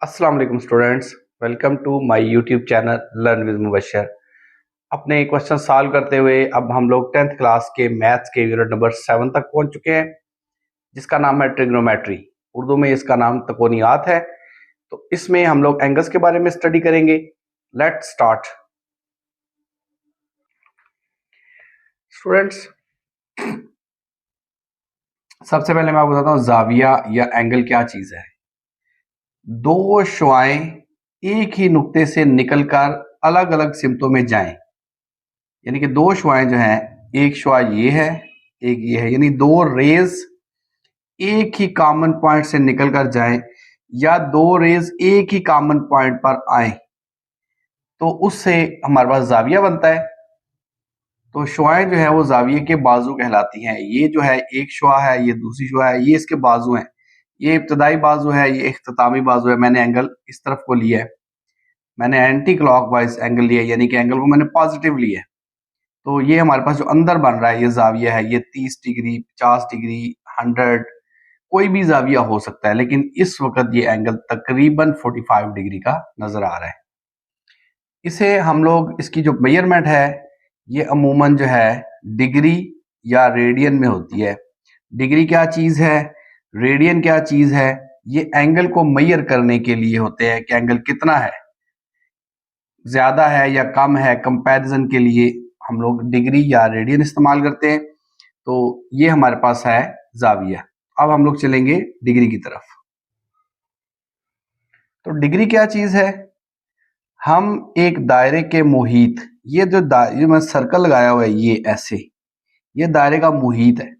अस्सलाम वालेकुम students. Welcome to my YouTube channel learn with Mubashar. अपने क्वेश्चन सॉल्व करते हुए अब हम लोग 10th क्लास के मैथ्स के यूनिट नंबर 7 तक पहुंच चुके हैं, जिसका नाम है ट्रिग्नोमेट्री। उर्दू में इसका नाम तकोनियात है। तो इसमें हम लोग एंगल्स के बारे में स्टडी करेंगे। Let's start. स्टूडेंट्स, सबसे पहले मैं आपको बताता हूँ जाविया या एंगल क्या चीज है। दो शुआएं एक ही नुक्ते से निकलकर अलग अलग सिमतों में जाएं, यानी कि दो शुआएं जो हैं, एक शुआ ये है, एक ये है, यानी दो रेज एक ही कॉमन पॉइंट से निकलकर जाएं या दो रेज एक ही कॉमन पॉइंट पर आए तो उससे हमारे पास जाविया बनता है। तो शुआएं जो है वो जाविये के बाजू कहलाती हैं। ये जो है एक शुआ है, ये दूसरी शुआ है, ये इसके बाजू हैं। ये इब्तदाई बाजू है, ये इख्तितामी बाजू है। मैंने एंगल इस तरफ को लिया है, मैंने एंटी क्लॉकवाइज एंगल लिया है, यानी कि एंगल को मैंने पॉजिटिव लिया है। तो ये हमारे पास जो अंदर बन रहा है ये जाविया है। ये 30 डिग्री, 50 डिग्री, 100, कोई भी जाविया हो सकता है, लेकिन इस वक्त ये एंगल तकरीबन 45 डिग्री का नजर आ रहा है। इसे हम लोग, इसकी जो मेजरमेंट है ये अमूमन जो है डिग्री या रेडियन में होती है। डिग्री क्या चीज है, रेडियन क्या चीज है, ये एंगल को मेजर करने के लिए होते हैं कि एंगल कितना है, ज्यादा है या कम है। कंपैरिजन के लिए हम लोग डिग्री या रेडियन इस्तेमाल करते हैं। तो ये हमारे पास है जाविया। अब हम लोग चलेंगे डिग्री की तरफ। तो डिग्री क्या चीज है, हम एक दायरे के मुहीत, ये मैं सर्कल लगाया हुआ है, ये ऐसे, ये दायरे का मुहीत है।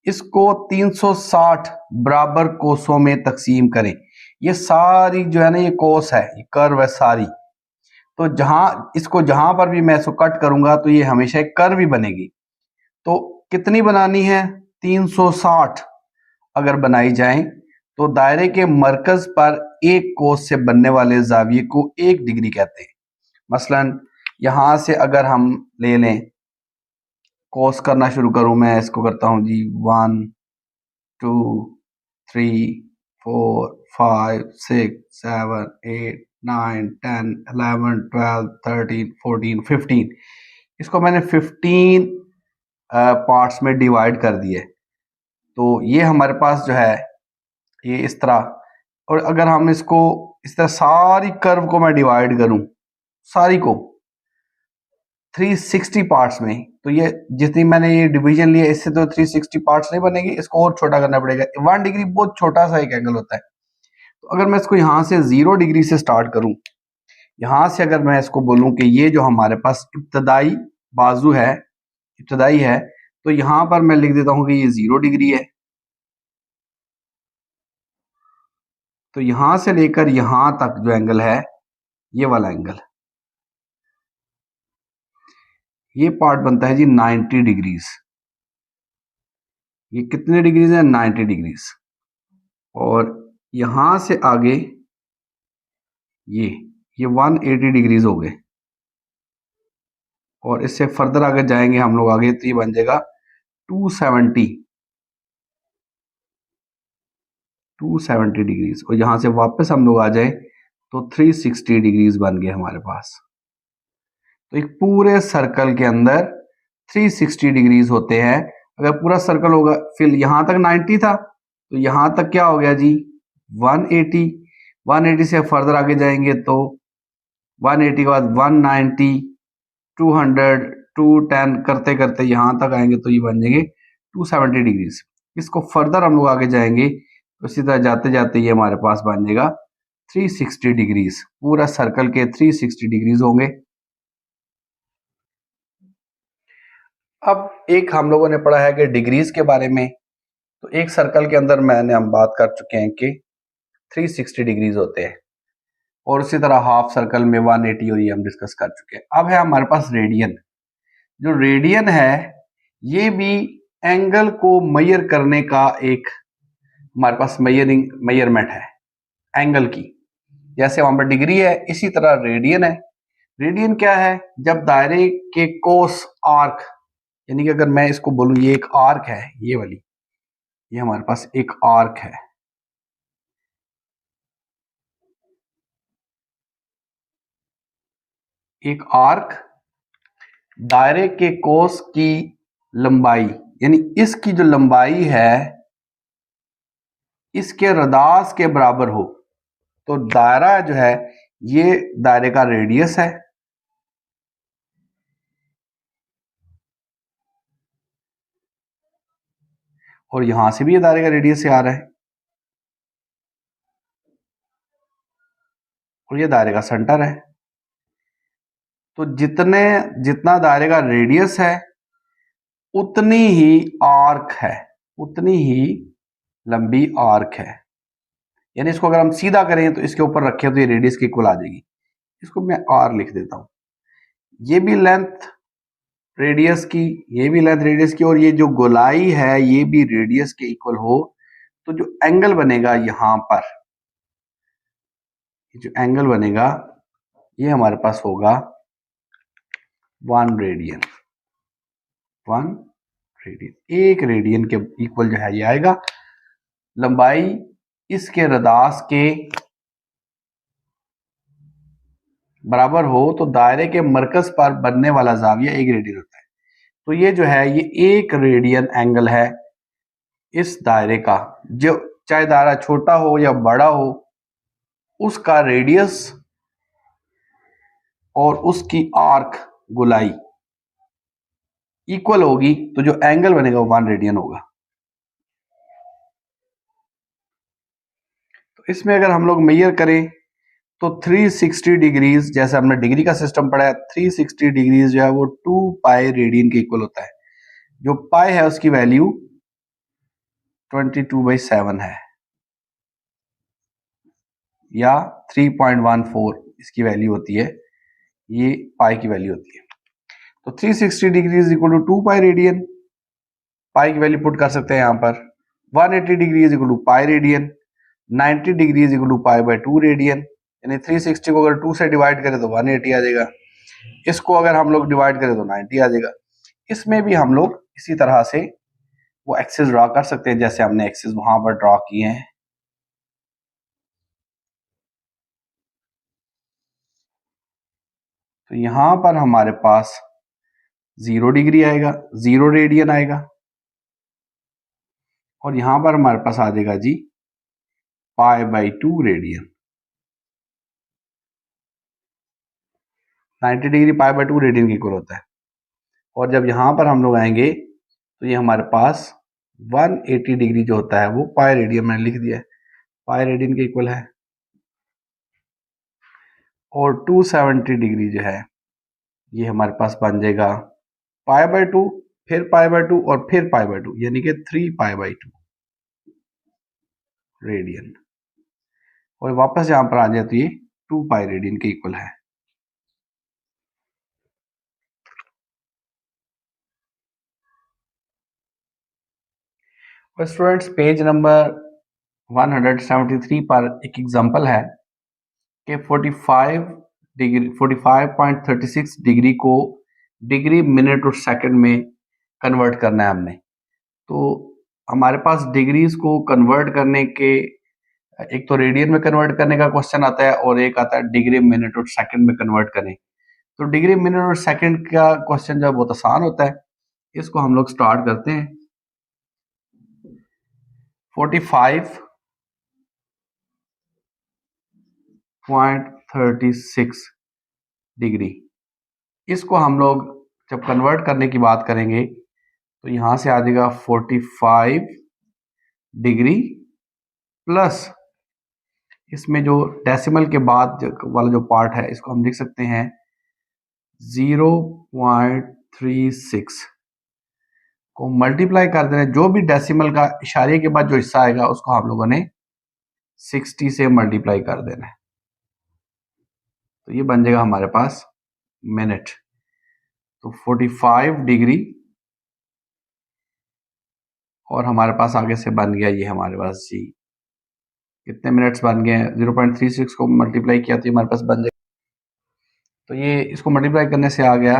इसको 360 बराबर कोसों में तकसीम करें। ये सारी जो है ना, ये कोस है, ये कर्व है सारी। तो जहां पर भी मैं इसको कट करूंगा तो ये हमेशा एक कर्व ही बनेगी। तो कितनी बनानी है, 360 अगर बनाई जाए तो दायरे के मरकज पर एक कोस से बनने वाले जाविये को 1 डिग्री कहते हैं। मसलन यहां से अगर हम ले लें, कोस करना शुरू करूं, मैं इसको करता हूं जी 1 2 3 4 5 6 7 8 9 10 11 12 13 14 15, इसको मैंने 15 पार्ट्स में डिवाइड कर दिए। तो ये हमारे पास जो है ये इस तरह। और अगर हम इसको इस तरह सारी कर्व को मैं डिवाइड करूं, सारी को 360 पार्ट्स में, तो ये जितनी मैंने ये डिवीजन लिया इससे तो 360 पार्ट्स नहीं बनेगी, इसको और छोटा करना पड़ेगा। 1 डिग्री बहुत छोटा सा एक एंगल होता है। तो अगर मैं इसको यहां से 0 डिग्री से स्टार्ट करूं, यहां से अगर मैं इसको बोलूं कि ये जो हमारे पास इब्तदाई बाजू है, इब्तदाई है, तो यहां पर मैं लिख देता हूं कि ये 0 डिग्री है। तो यहां से लेकर यहां तक जो एंगल है, ये वाला एंगल, ये पार्ट बनता है जी 90 डिग्रीज। ये कितने डिग्रीज है, 90 डिग्रीज। और यहां से आगे ये ये 180 डिग्रीज हो गए। और इससे फर्दर अगर जाएंगे हम लोग आगे तो ये बन जाएगा 270 डिग्रीज। और यहां से वापस हम लोग आ जाए तो 360 डिग्रीज बन गए हमारे पास। तो एक पूरे सर्कल के अंदर 360 डिग्रीज होते हैं। अगर पूरा सर्कल होगा, फिर यहां तक 90 था, तो यहां तक क्या हो गया जी 180। 180 से फर्दर आगे जाएंगे तो 180 के बाद 190, 200, 210 करते करते यहां तक आएंगे तो ये बन जाएंगे 270 डिग्रीज। इसको फर्दर हम लोग आगे जाएंगे तो इसी तरह जाते जाते ये हमारे पास बन जाएगा 360 डिग्रीज। पूरा सर्कल के 360 डिग्रीज होंगे। अब एक हम लोगों ने पढ़ा है कि डिग्रीज के बारे में, तो एक सर्कल के अंदर हम बात कर चुके हैं कि 360 डिग्रीज होते हैं। और उसी तरह हाफ सर्कल में 180, और ये हम डिस्कस कर चुके हैं। अब है हमारे पास रेडियन। जो रेडियन है ये भी एंगल को मेजर करने का एक हमारे पास मेजरमेंट है एंगल की। जैसे वहां पर डिग्री है, इसी तरह रेडियन है। रेडियन क्या है, जब दायरे के कोस आर्क, यानी कि अगर मैं इसको बोलूं ये एक आर्क है, ये वाली, ये हमारे पास एक आर्क है। एक आर्क दायरे के कोस की लंबाई, यानी इसकी जो लंबाई है इसके रदास के बराबर हो, तो दायरा जो है ये दायरे का रेडियस है, और यहां से भी ये दायरे का रेडियस से आ रहा है, और ये दायरे का सेंटर है। तो जितना दायरे का रेडियस है उतनी ही आर्क है, उतनी ही लंबी आर्क है। यानी इसको अगर हम सीधा करें तो इसके ऊपर रखें तो ये रेडियस के इक्वल आ जाएगी। इसको मैं आर लिख देता हूं। ये भी लेंथ रेडियस की, ये भी लेंथ रेडियस की, और ये जो गोलाई है ये भी रेडियस के इक्वल हो, तो जो एंगल बनेगा यहां पर, जो एंगल बनेगा ये हमारे पास होगा 1 रेडियन। 1 रेडियन, 1 रेडियन के इक्वल जो है ये आएगा। लंबाई इसके रदास के बराबर हो तो दायरे के मरकज पर बनने वाला जाविया 1 रेडियन होता है। तो ये जो है ये 1 रेडियन एंगल है इस दायरे का, जो चाहे दायरा छोटा हो या बड़ा हो उसका रेडियस और उसकी आर्क गोलाई इक्वल होगी, तो जो एंगल बनेगा वो 1 रेडियन होगा। तो इसमें अगर हम लोग मेजर करें तो 360 डिग्रीज, जैसे हमने डिग्री का सिस्टम पढ़ा है, 360 डिग्रीज जो है वो 2 पाई रेडियन के इक्वल होता है। जो पाई है उसकी वैल्यू 22/7 है, या 3.14 इसकी वैल्यू होती है, ये पाई की वैल्यू होती है। तो 360 degree is equal to 2 pi radian, pi की वैल्यू पुट कर सकते हैं यहाँ पर। 180 degree is equal to pi radian, 90 degree is equal to pi by 2 radian. यानी 360 को अगर 2 से डिवाइड करें तो 180 आ जाएगा, इसको अगर हम लोग डिवाइड करें तो 90 आ जाएगा। इसमें भी हम लोग इसी तरह से वो एक्सिस ड्रा कर सकते हैं जैसे हमने एक्सिस वहां पर ड्रा किए हैं। तो यहां पर हमारे पास 0 डिग्री आएगा, 0 रेडियन आएगा, और यहां पर हमारे पास आ जाएगा जी pi by 2 radian. 90 degree pi by 2 radian के इक्वल होता है। और जब यहां पर हम लोग आएंगे तो ये हमारे पास 180 डिग्री जो होता है वो पाई रेडियन मैंने लिख दिया है, पाई रेडियन के इक्वल है। और 270 डिग्री जो है ये हमारे पास बन जाएगा पाई बाई 2, फिर पाई बाई 2 और फिर पाई बाई 2, यानी कि 3 पाई बाई 2 रेडियन। और वापस यहां पर आ जाए तो ये 2 पाई रेडियन के इक्वल है। और स्टूडेंट्स पेज नंबर 173 पर एक एग्जांपल है कि 45.36 डिग्री को डिग्री मिनट और सेकंड में कन्वर्ट करना है हमने। तो हमारे पास डिग्रीज को कन्वर्ट करने के, एक तो रेडियन में कन्वर्ट करने का क्वेश्चन आता है और एक आता है डिग्री मिनट और सेकंड में कन्वर्ट करें। तो डिग्री मिनट और सेकंड का क्वेश्चन जो है बहुत आसान होता है, इसको हम लोग स्टार्ट करते हैं। 45.36 डिग्री, इसको हम लोग जब कन्वर्ट करने की बात करेंगे तो यहां से आ जाएगा 45 डिग्री प्लस इसमें जो डेसिमल के बाद वाला जो पार्ट है इसको हम लिख सकते हैं 0.36 को मल्टीप्लाई कर देना। जो भी डेसिमल का इशारे के बाद जो हिस्सा आएगा उसको हम लोगों ने 60 से मल्टीप्लाई कर देना है, तो ये बन जाएगा हमारे पास मिनट। तो 45 डिग्री और हमारे पास आगे से बन गया ये हमारे पास जी कितने मिनट्स बन गए हैं, 0.36 को मल्टीप्लाई किया तो हमारे पास बन जाएगा। तो ये इसको मल्टीप्लाई करने से आ गया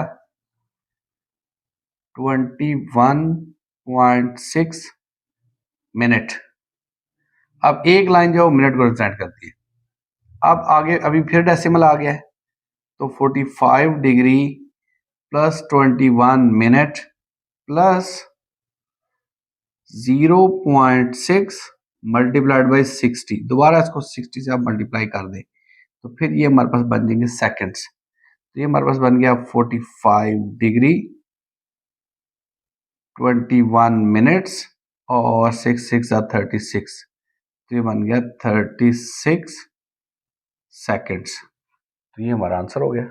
21.6 मिनट। अब एक लाइन जो मिनट को रिप्रेजेंट करती है, अब आगे अभी फिर डेसिमल आ गया है, तो 45 degree plus 21 minute plus 0.6 multiplied by 60, दोबारा इसको 60 से आप मल्टीप्लाई कर दें तो फिर ये हमारे पास बन जाएंगे सेकंड्स। तो ये हमारे पास बन गया 45 डिग्री 21 मिनट्स और 6 6 36, तो ये बन गया 36 सेकंड्स। तो ये हमारा आंसर हो गया।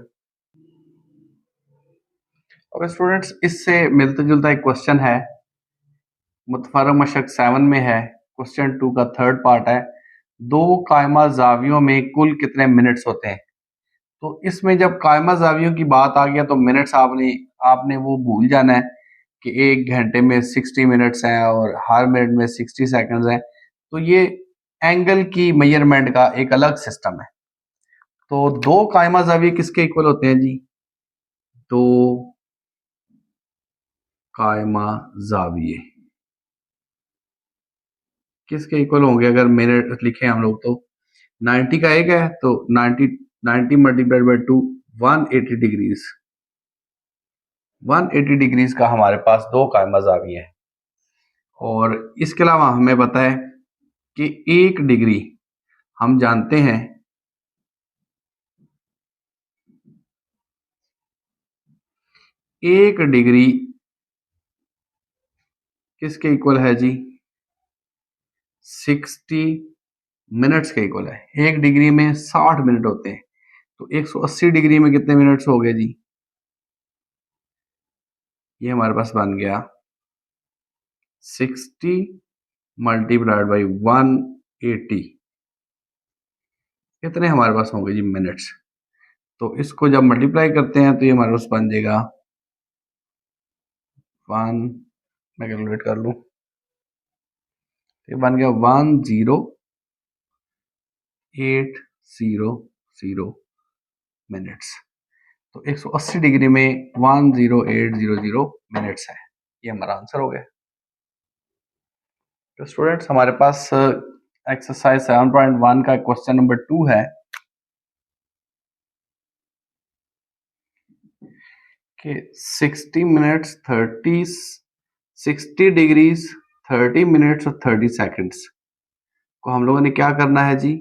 अब स्टूडेंट्स इससे मिलता जुलता एक क्वेश्चन है, मुतफर्रक मशक 7 में है, क्वेश्चन 2 का थर्ड पार्ट है। दो कायमा जावियों में कुल कितने मिनट्स होते हैं? तो इसमें जब कायमा जावियों की बात आ गया तो मिनट्स आपने वो भूल जाना है कि एक घंटे में 60 मिनट्स हैं और हर मिनट में 60 सेकंड्स हैं। तो ये एंगल की मेजरमेंट का एक अलग सिस्टम है। तो दो कायमा जाविये किसके इक्वल होते हैं जी? दो कायमा जाविये किसके इक्वल होंगे? अगर मिनट लिखे हम लोग तो 90 का एक है तो 90 मल्टीप्लाइड बाई 2 180 डिग्रीज, 180 डिग्रीज का हमारे पास दो कायमा जाविये है। और इसके अलावा हमें पता है कि एक डिग्री हम जानते हैं एक डिग्री किसके इक्वल है जी? 60 मिनट्स के इक्वल है। एक डिग्री में 60 मिनट होते हैं, तो 180 डिग्री में कितने मिनट्स हो गए जी? ये हमारे पास बन गया 60 मल्टीप्लाइड बाई 180, कितने हमारे पास होंगे जी? मिनट्स। तो इसको जब मल्टीप्लाई करते हैं तो ये हमारे पास बन जाएगा 1, मैं कैलकुलेट कर लूं, ये बन गया 10800 मिनट्स। तो 180 डिग्री में 10800 मिनट्स है। ये हमारा आंसर हो गया। तो स्टूडेंट्स हमारे पास एक्सरसाइज 7.1 का क्वेश्चन नंबर 2 है कि 60 मिनट्स 60 डिग्रीज 30 मिनट्स और 30 सेकंड्स को हम लोगों ने क्या करना है जी?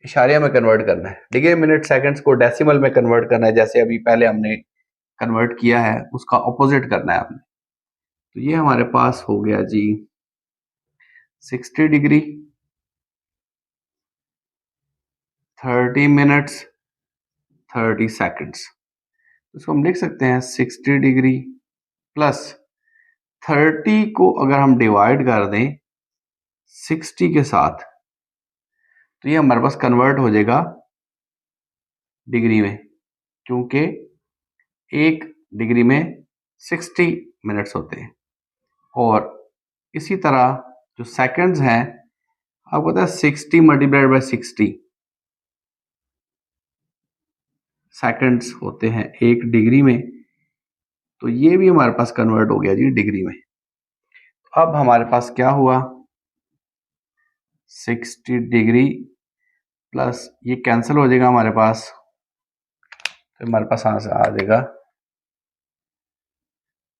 इशारिया में कन्वर्ट करना है। डिग्री मिनट सेकंड्स को डेसिमल में कन्वर्ट करना है, जैसे अभी पहले हमने कन्वर्ट किया है उसका ऑपोजिट करना है आपने। तो ये हमारे पास हो गया जी 60 डिग्री 30 मिनट्स 30 सेकंड्स, इसको हम लिख सकते हैं 60 डिग्री प्लस 30 को अगर हम डिवाइड कर दें 60 के साथ तो ये हमारे पास कन्वर्ट हो जाएगा डिग्री में, क्योंकि एक डिग्री में 60 मिनट्स होते हैं। और इसी तरह जो सेकंड्स हैं आपको पता है 60 मल्टीप्लाइड बाई 60 सेकंड्स होते हैं एक डिग्री में, तो ये भी हमारे पास कन्वर्ट हो गया जी डिग्री में। अब हमारे पास क्या हुआ? 60 डिग्री प्लस ये कैंसिल हो जाएगा हमारे पास, तो हमारे पास आ जाएगा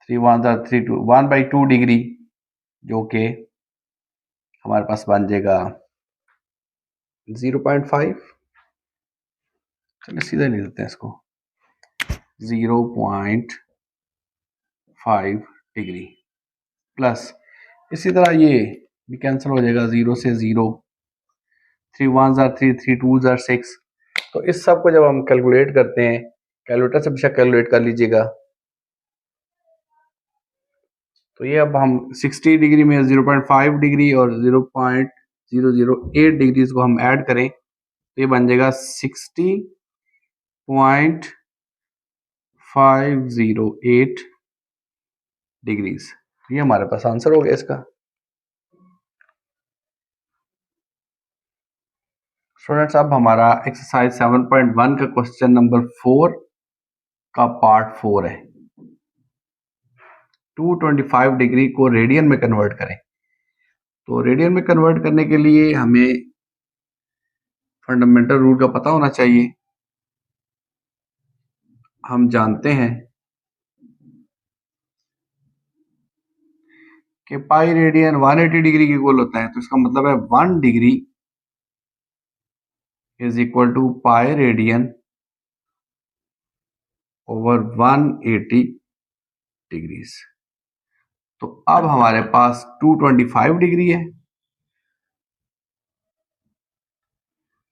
3 1 3 2 1/2 डिग्री, जो कि हमारे पास बन जाएगा 0.5। चलिए सीधा लिख देते हैं इसको 0.5 डिग्री प्लस इसी तरह ये भी कैंसिल हो जाएगा, 0 से 0, 3 1 3 3 2 6। तो इस सब को जब हम कैलकुलेट करते हैं, कैलकुलेटर से बेशक कैलकुलेट कर लीजिएगा, तो ये अब हम 60 डिग्री में 0.5 डिग्री और 0.008 डिग्री को हम ऐड करें तो ये बन जाएगा 60.508 डिग्रीज। ये हमारे पास आंसर हो गया इसका। स्टूडेंट्स अब हमारा एक्सरसाइज 7.1 का क्वेश्चन नंबर 4 का पार्ट 4 है। 225 डिग्री को रेडियन में कन्वर्ट करें। तो रेडियन में कन्वर्ट करने के लिए हमें फंडामेंटल रूल का पता होना चाहिए। हम जानते हैं कि पाई रेडियन 180 डिग्री के इक्वल होता है, तो इसका मतलब है 1 degree is equal to pi radian over 180 degrees. तो अब हमारे पास 225 डिग्री है,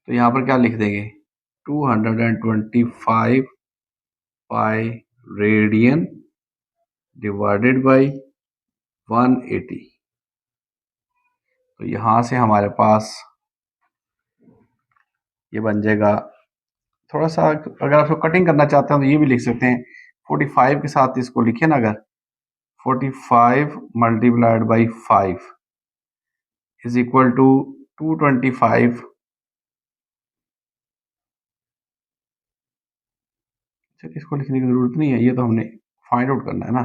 तो यहां पर क्या लिख देंगे, 225 पाई रेडियन डिवाइडेड बाई 180। तो यहां से हमारे पास ये बन जाएगा, थोड़ा सा अगर आप कटिंग करना चाहते हैं तो ये भी लिख सकते हैं, 45 के साथ इसको लिखे ना, अगर 45 multiplied by 5 is equal to 225। चलिए इसको लिखने की जरूरत नहीं है, ये तो हमने फाइंड आउट करना है ना,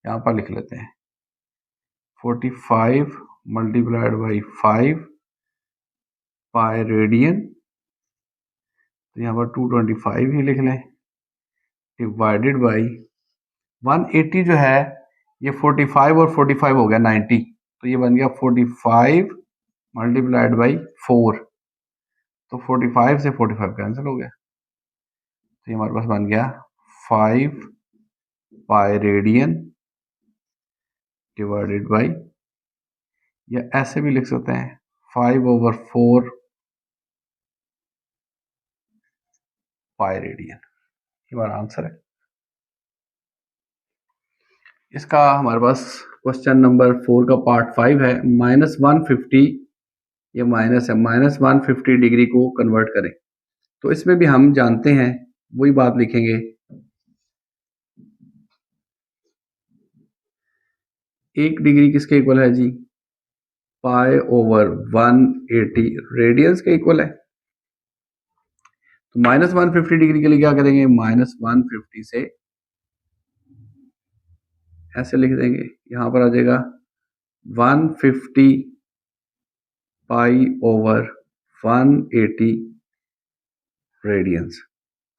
यहाँ पर लिख लेते हैं 45 मल्टीप्लाइड बाई 5 पाई रेडियन, तो यहाँ पर 225 ही लिख लें, डिवाइडेड बाई 180 जो है ये 45 और 45 हो गया 90, तो ये बन गया 45 मल्टीप्लाइड बाई 4, तो 45 से 45 कैंसिल हो गया, तो ये हमारे पास बन गया 5 पाई रेडियन डिवाइडेड बाई, या ऐसे भी लिख सकते हैं 5/4 पाई रेडियन, ये हमारा आंसर है। इसका हमारे पास क्वेश्चन नंबर 4 का पार्ट 5 है, -150, ये माइनस है, -150 डिग्री को कन्वर्ट करें। तो इसमें भी हम जानते हैं, वही बात लिखेंगे, 1 डिग्री किसके इक्वल है जी, पाई ओवर 180 रेडियंस के इक्वल है। तो -150 डिग्री के लिए क्या करेंगे, -150 से ऐसे लिख देंगे, यहां पर आ जाएगा 150 पाई ओवर 180 रेडियंस।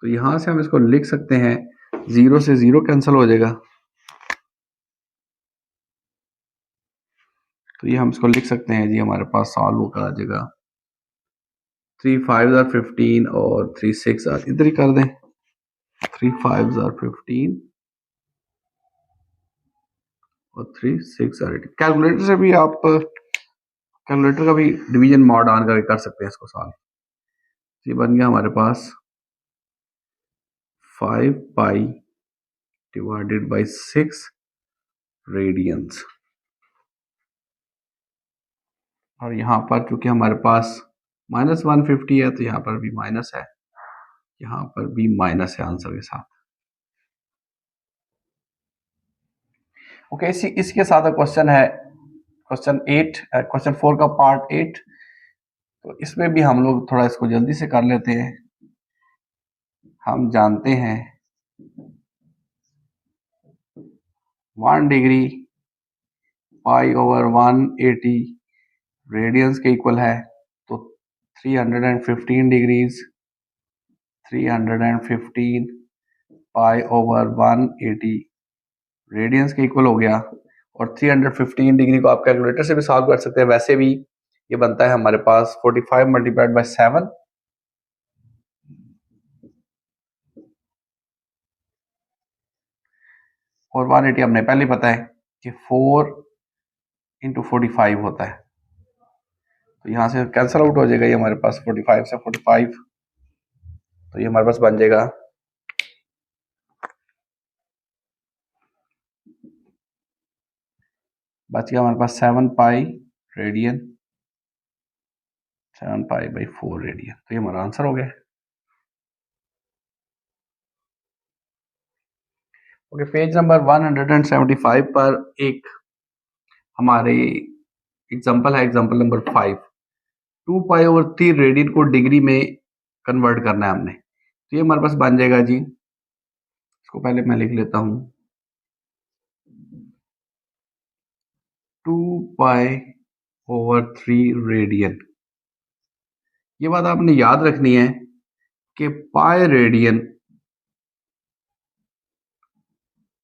तो यहां से हम इसको लिख सकते हैं, 0 से 0 कैंसिल हो जाएगा, तो ये हम इसको लिख सकते हैं जी, हमारे पास सॉल्व होकर आ जाएगा 3 5 आर 15 और 3 6 आर, इधर ही कर दें, 3 5 आर 15 और 3 6 आर 18। कैलकुलेटर से भी आप, कैलकुलेटर का भी डिवीजन मॉड ऑन करके कर सकते हैं इसको सॉल्व। ये बन गया हमारे पास 5 पाई डिवाइडेड बाई 6 रेडियंस, और यहाँ पर चूंकि हमारे पास -150 है तो यहाँ पर भी माइनस है, यहाँ पर भी माइनस है आंसर के साथ। ओके, इसके साथ क्वेश्चन है क्वेश्चन 8, क्वेश्चन 4 का पार्ट 8। तो इसमें भी हम लोग थोड़ा इसको जल्दी से कर लेते हैं। हम जानते हैं 1 डिग्री पाई ओवर 180 रेडियंस के इक्वल है, तो 315 डिग्रीज 315 पाई ओवर 180 रेडियंस के इक्वल हो गया। और 315 डिग्री को आप कैलकुलेटर से भी सॉल्व कर सकते हैं, वैसे भी ये बनता है हमारे पास 45 मल्टीप्लाइड बाय 7, और 180 हमने पहले पता है कि 4 इंटू 45 होता है, तो यहाँ से कैंसिल आउट हो जाएगा, ये हमारे पास 45 से 45, तो ये हमारे पास बन जाएगा बच गया हमारे पास 7 pi radian, 7 pi by 4 radian, तो ये हमारा आंसर हो गया। ओके, पेज नंबर 175 पर एक हमारे एग्जांपल है, example number 5। 2 pi over 3 radian को डिग्री में कन्वर्ट करना है हमने, तो ये हमारे पास बन जाएगा जी, इसको पहले मैं लिख लेता हूं, 2 पाई ओवर 3 रेडियन ये बात आपने याद रखनी है कि पाई रेडियन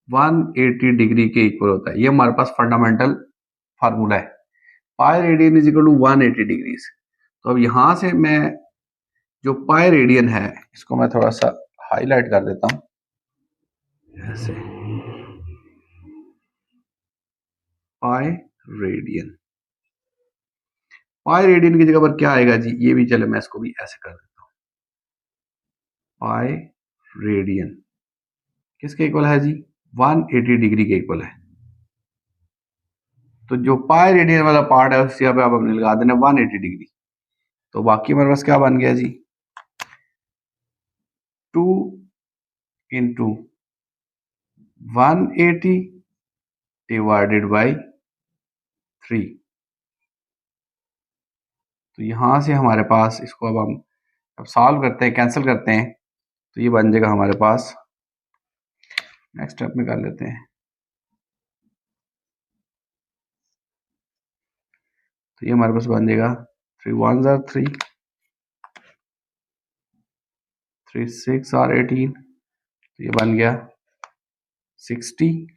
180 डिग्री के इक्वल होता है। ये हमारे पास फंडामेंटल फार्मूला है, pi radian is equal to 180 degrees. तो अब यहां से मैं जो पाई रेडियन है इसको मैं थोड़ा सा हाईलाइट कर देता हूं ऐसे, पाई रेडियन, पाई रेडियन की जगह पर क्या आएगा जी, ये भी चले मैं इसको भी ऐसे कर देता हूं, पाई रेडियन किसके इक्वल है जी, 180 डिग्री के इक्वल है। तो जो पाई रेडियन वाला पार्ट है उस जगह पे आप हमने लगा देना 180 डिग्री। तो बाकी हमारे पास क्या बन गया जी, 2 इंटू 180 डिवाइडेड बाई 3। तो यहां से हमारे पास इसको अब हम अब सॉल्व करते हैं, कैंसिल करते हैं, तो ये बन जाएगा हमारे पास, नेक्स्ट स्टेप में कर लेते हैं। तो ये हमारे पास बन जाएगा 3 1s are 3, 3 6 are 18, तो ये बन गया 60।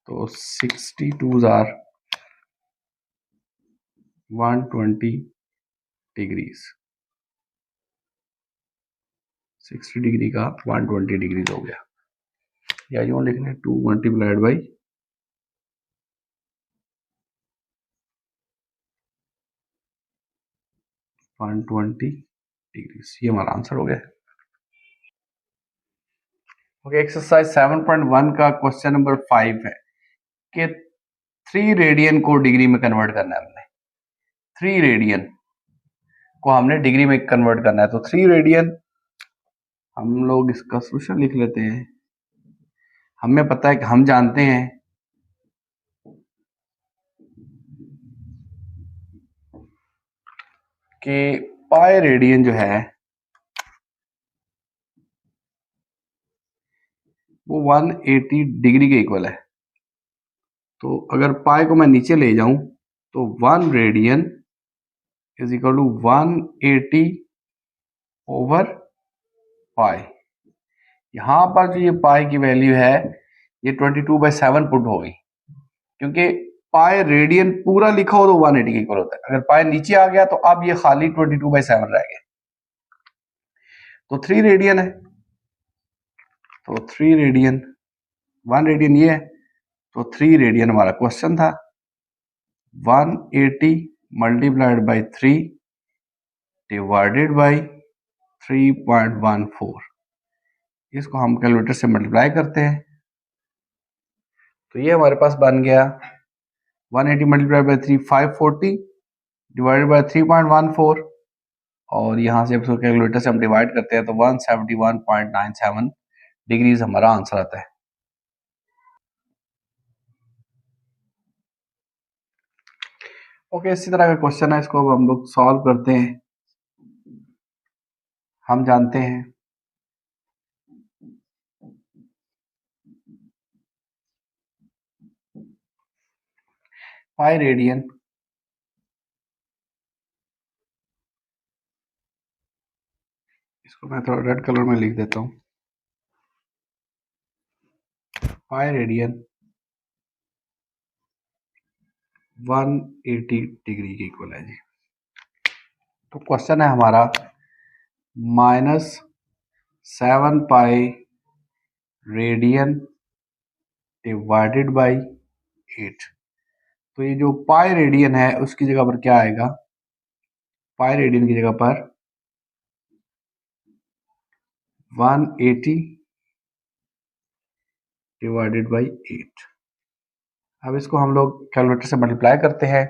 तो 62s are 120 डिग्रीज, 60 डिग्री का 120 डिग्रीज हो गया, या यूं लिखने 2 मल्टीप्लाइड बाई 120 डिग्रीज, ये हमारा आंसर हो गया। ओके, एक्सरसाइज 7.1 का क्वेश्चन नंबर 5 है कि 3 रेडियन को डिग्री में कन्वर्ट करना है। हमने 3 रेडियन को हमने डिग्री में कन्वर्ट करना है। तो 3 रेडियन हम लोग इसका सोल्यूशन लिख लेते हैं। हमें पता है कि हम जानते हैं कि पाई रेडियन जो है वो 180 डिग्री के इक्वल है। तो अगर पाई को मैं नीचे ले जाऊं तो 1 radian is equal to 180 over pi. यहां पर जो ये पाई की वैल्यू है ये 22/7 पुट होगी, क्योंकि पाई रेडियन पूरा लिखा हो तो 180 के इक्वल होता है। अगर पाई नीचे आ गया तो अब ये खाली 22/7 रह गया। तो 3 रेडियन है, तो 3 रेडियन, 1 रेडियन ये है, तो 3 रेडियन हमारा क्वेश्चन था। 180 मल्टीप्लाइड बाई 3 डिवाइडेड बाई 3.14, इसको हम कैलकुलेटर से मल्टीप्लाई करते हैं तो ये हमारे पास बन गया 180 मल्टीप्लाइड बाई 3 540 डिवाइडेड बाई 3.14, और यहाँ से इसको कैलकुलेटर से हम डिवाइड करते हैं तो 171.97 डिग्रीज हमारा आंसर आता है। ओके, इसी तरह का क्वेश्चन है, इसको अब हम लोग सॉल्व करते हैं। हम जानते हैं पाई रेडियन इसको मैं थोड़ा रेड कलर में लिख देता हूं, पाई रेडियन 180 डिग्री के इक्वल है जी। तो क्वेश्चन है हमारा -7 पाई रेडियन डिवाइडेड बाई 8। तो ये जो पाई रेडियन है उसकी जगह पर क्या आएगा, पाई रेडियन की जगह पर 180 डिवाइडेड बाई 8। अब इसको हम लोग कैलकुलेटर से मल्टीप्लाई करते हैं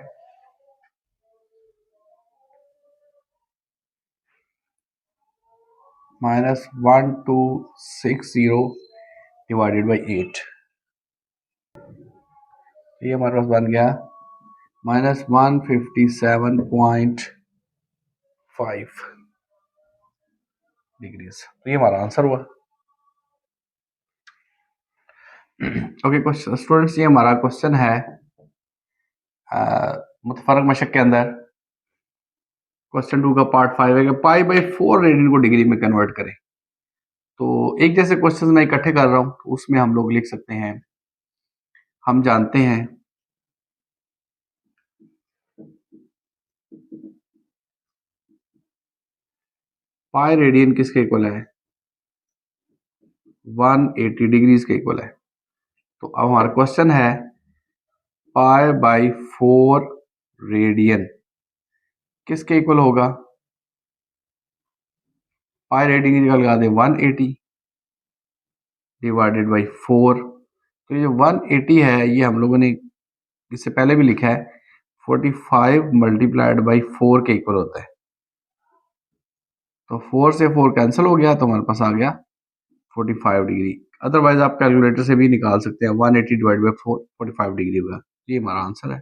-1260 डिवाइडेड बाई 8। ये हमारे पास बन गया -157.5 डिग्रीज। तो ये हमारा आंसर हुआ। ओके स्टूडेंट्स, ये हमारा क्वेश्चन है मुतफरक मशक के अंदर क्वेश्चन 2 का पार्ट 5 है कि पाई बाई 4 रेडियन को डिग्री में कन्वर्ट करें। तो एक जैसे क्वेश्चन मैं इकट्ठे कर रहा हूं, तो उसमें हम लोग लिख सकते हैं, हम जानते हैं पाई रेडियन किसके इक्वल है, 180 डिग्रीज के इक्वल है। तो अब हमारा क्वेश्चन है पाई बाई 4 रेडियन किसके इक्वल होगा। पाई रेडियन की जगह लगा दे 180 डिवाइडेड बाई 4। तो ये 180 है, ये हम लोगों ने इससे पहले भी लिखा है, 45 मल्टीप्लाइड बाई 4 के इक्वल होता है। तो 4 से 4 कैंसिल हो गया, तो हमारे पास आ गया 45 डिग्री। अदरवाइज आप कैलकुलेटर से भी निकाल सकते हैं, 180 डिवाइड बाई 4 45 डिग्री होगा। ये हमारा आंसर है।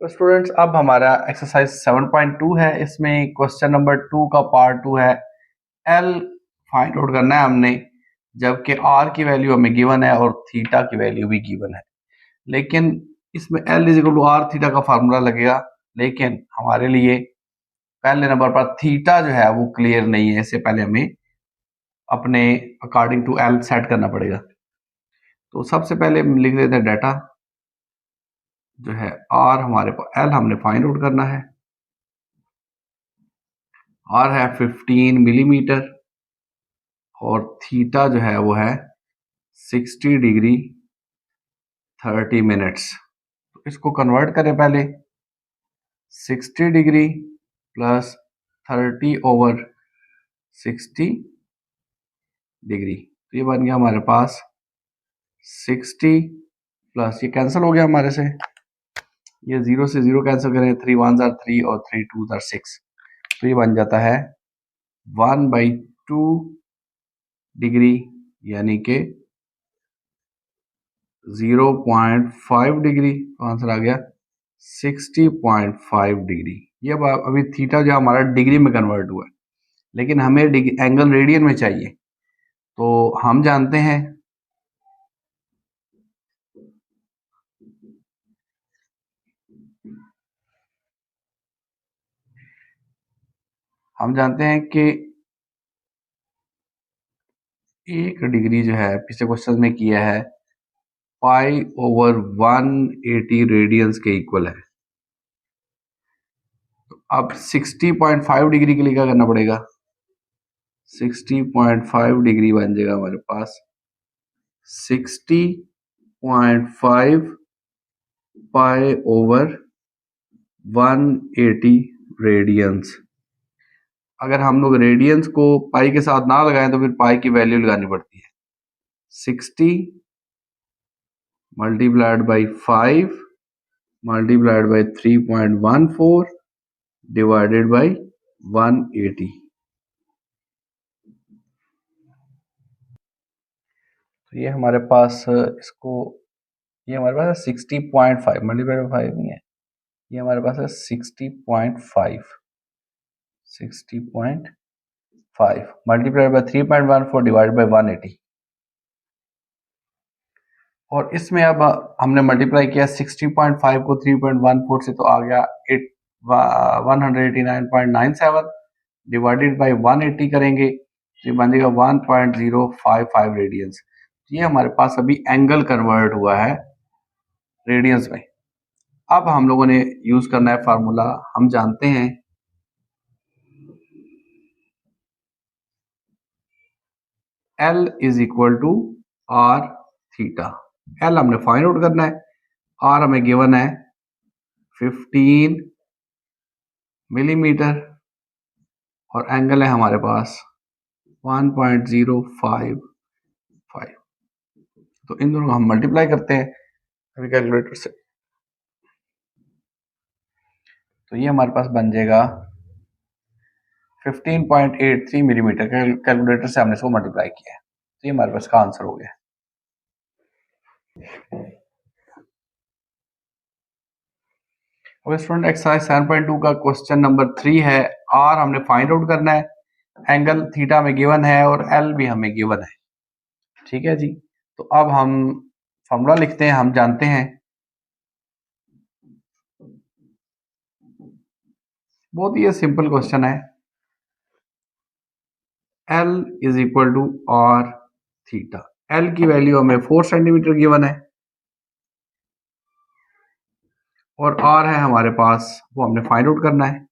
तो स्टूडेंट्स, अब हमारा एक्सरसाइज 7.2 है। इसमें क्वेश्चन नंबर 2 का पार्ट 2 है, एल फाइंड आउट करना है हमने, जबकि आर की वैल्यू हमें गिवन है और थीटा की वैल्यू भी गिवन है। लेकिन इसमें L is equal to R theta का फार्मूला लगेगा, लेकिन हमारे लिए पहले नंबर पर थीटा जो है वो क्लियर नहीं है। इससे पहले हमें अपने अकॉर्डिंग टू एल सेट करना पड़ेगा। तो सबसे पहले हम लिख देते हैं डाटा जो है आर, हमारे पास एल हमने फाइंड आउट करना है। आर है 15 मिलीमीटर और थीटा जो है वो है 60 डिग्री 30 मिनट्स। तो इसको कन्वर्ट करें पहले, 60 डिग्री प्लस 30 ओवर 60 डिग्री, तो ये बन गया हमारे पास 60 प्लस ये कैंसिल हो गया हमारे से, ये 0 से 0 कैंसिल करें, 3 1 आर 3 और 3 2 आर 6, तो ये बन जाता है 1/2 डिग्री, यानी कि 0.5 डिग्री। तो आंसर आ गया 60.5 डिग्री। ये अब अभी थीटा जो हमारा डिग्री में कन्वर्ट हुआ है, लेकिन हमें एंगल रेडियन में चाहिए। तो हम जानते हैं कि 1 डिग्री जो है पिछले क्वेश्चन में किया है पाई ओवर 180 रेडियंस के इक्वल है। तो अब 60.5 डिग्री के लिए क्या करना पड़ेगा, 60.5 डिग्री बन जाएगा हमारे पास 60.5 पाई ओवर 180 रेडियंस। अगर हम लोग रेडियंस को पाई के साथ ना लगाएं तो फिर पाई की वैल्यू लगानी पड़ती है, 60 multiplied by 5 multiplied by 3.14 divided by 180। तो ये हमारे पास इसको, ये हमारे पास 60.5 मल्टीप्लाइड बाई 5 नहीं है, ये हमारे पास है 60.5 मल्टीप्लाइड बाई 3.14 डिवाइडेड बाई 180। और इसमें अब हमने मल्टीप्लाई किया 60.5 को 3.14 से, तो आ गया 189.97 डिवाइडेड बाई 180 करेंगे तो ये बन जाएगा 1.055 रेडियंस। ये हमारे पास अभी एंगल कन्वर्ट हुआ है रेडियंस में। अब हम लोगों ने यूज करना है फार्मूला, हम जानते हैं L is equal to R theta. L हमने फाइंड आउट करना है, R हमें गिवन है 15 मिलीमीटर और एंगल है हमारे पास 1.055। तो इन दोनों को हम मल्टीप्लाई करते हैं अभी कैलकुलेटर से, तो ये हमारे पास बन जाएगा 15.83 मिलीमीटर। कैलकुलेटर से हमने इसको मल्टीप्लाई किया है, तो ये हमारे पास का आंसर हो गया। अब स्टूडेंट एक्सरसाइज 7.2 का क्वेश्चन नंबर 3 है, आर हमने फाइंड आउट करना है, एंगल थीटा में गिवन है और एल भी हमें गिवन है। ठीक है जी, तो अब हम फॉर्मूला लिखते हैं। हम जानते हैं, बहुत ही सिंपल क्वेश्चन है, L is equal to R theta. L की वैल्यू हमें 4 सेंटीमीटर गिवन है और R है हमारे पास, वो हमने फाइंड आउट करना है,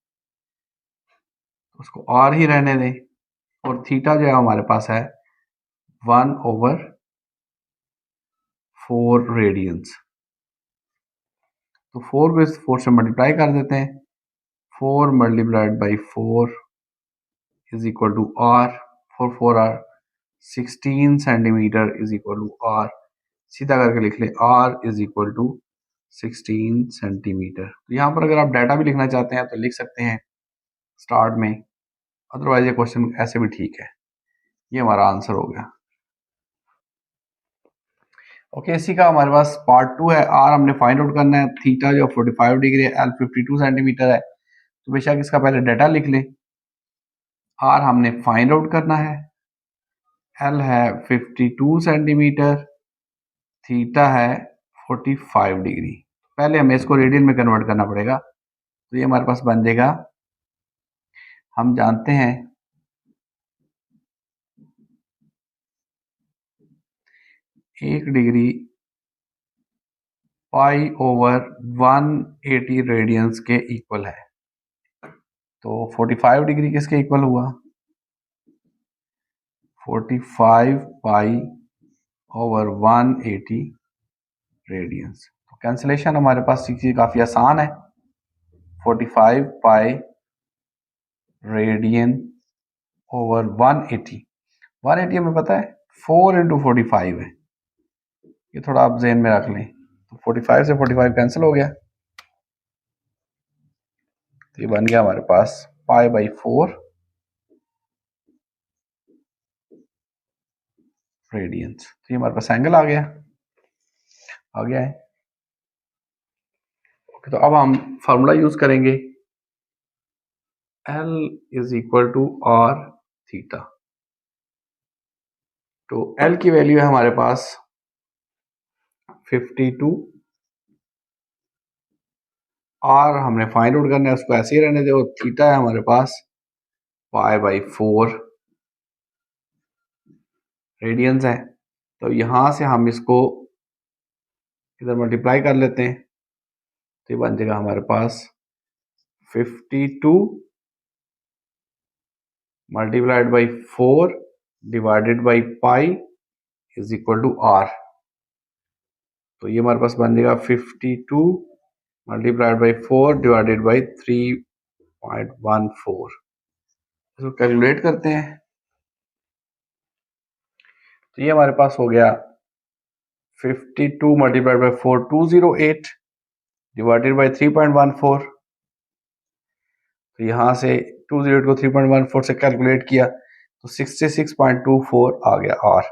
उसको R ही रहने दें। और थीटा जो है हमारे पास है 1/4 रेडियंस। तो 4 को इस 4 से मल्टीप्लाई कर देते हैं। 4 multiplied by 4 is equal to R। 4 4 R 16 centimetre is equal to R। सीधा करके लिख लें R is equal to 16 centimetre. तो यहाँ पर अगर आप डाटा भी लिखना चाहते हैं तो लिख सकते हैं स्टार्ट में, अदरवाइज ये क्वेश्चन ऐसे भी ठीक है। ये हमारा आंसर हो गया। ओके, इसी का हमारे पास पार्ट 2 है। आर हमने फाइंड आउट करना है। थीटा जो 45 डिग्री है, एल 52 सेंटीमीटर है। तो बेशक इसका पहले डाटा लिख लें। आर हमने फाइंड आउट करना है, एल है 52 सेंटीमीटर, थीटा है 45 डिग्री। पहले हमें इसको रेडियन में कन्वर्ट करना पड़ेगा। तो ये हमारे पास बन जाएगा, हम जानते हैं 1 डिग्री पाई ओवर 180 रेडियंस के इक्वल है। तो 45 डिग्री किसके इक्वल हुआ? 45 पाई ओवर 180 रेडियंस। तो कैंसिलेशन हमारे पास चीज़ काफ़ी आसान है। 45 पाई रेडियन ओवर 180। 180 हमें पता है 4 इंटू 45 है। ये थोड़ा आप जहन में रख लें। तो 45 से 45 कैंसिल हो गया, तो ये बन गया हमारे पास पाई बाई 4 रेडियंस। तो ये हमारे पास एंगल आ गया है। ओके, तो अब हम फार्मूला यूज करेंगे, L is equal to R theta. तो L की वैल्यू है हमारे पास 52, R हमने फाइंड आउट करना है, उसको ऐसे ही रहने दे। और थीटा है हमारे पास पाई बाई 4 रेडियंस है। तो यहां से हम इसको इधर मल्टीप्लाई कर लेते हैं, तो ये बन जाएगा हमारे पास 52 multiplied by 4 divided by pi is equal to R। तो ये हमारे पास बन जाएगा 52 मल्टीप्लाइड बाई 4 डिवाइडेड बाई 3.14। इसको कैलकुलेट करते हैं, तो ये हमारे पास हो गया 52 मल्टीप्लाइड बाई 4 208 डिवाइडेड बाई 3.14। तो यहाँ से 208 को 3.14 से कैलकुलेट किया तो 66.24 आ गया R।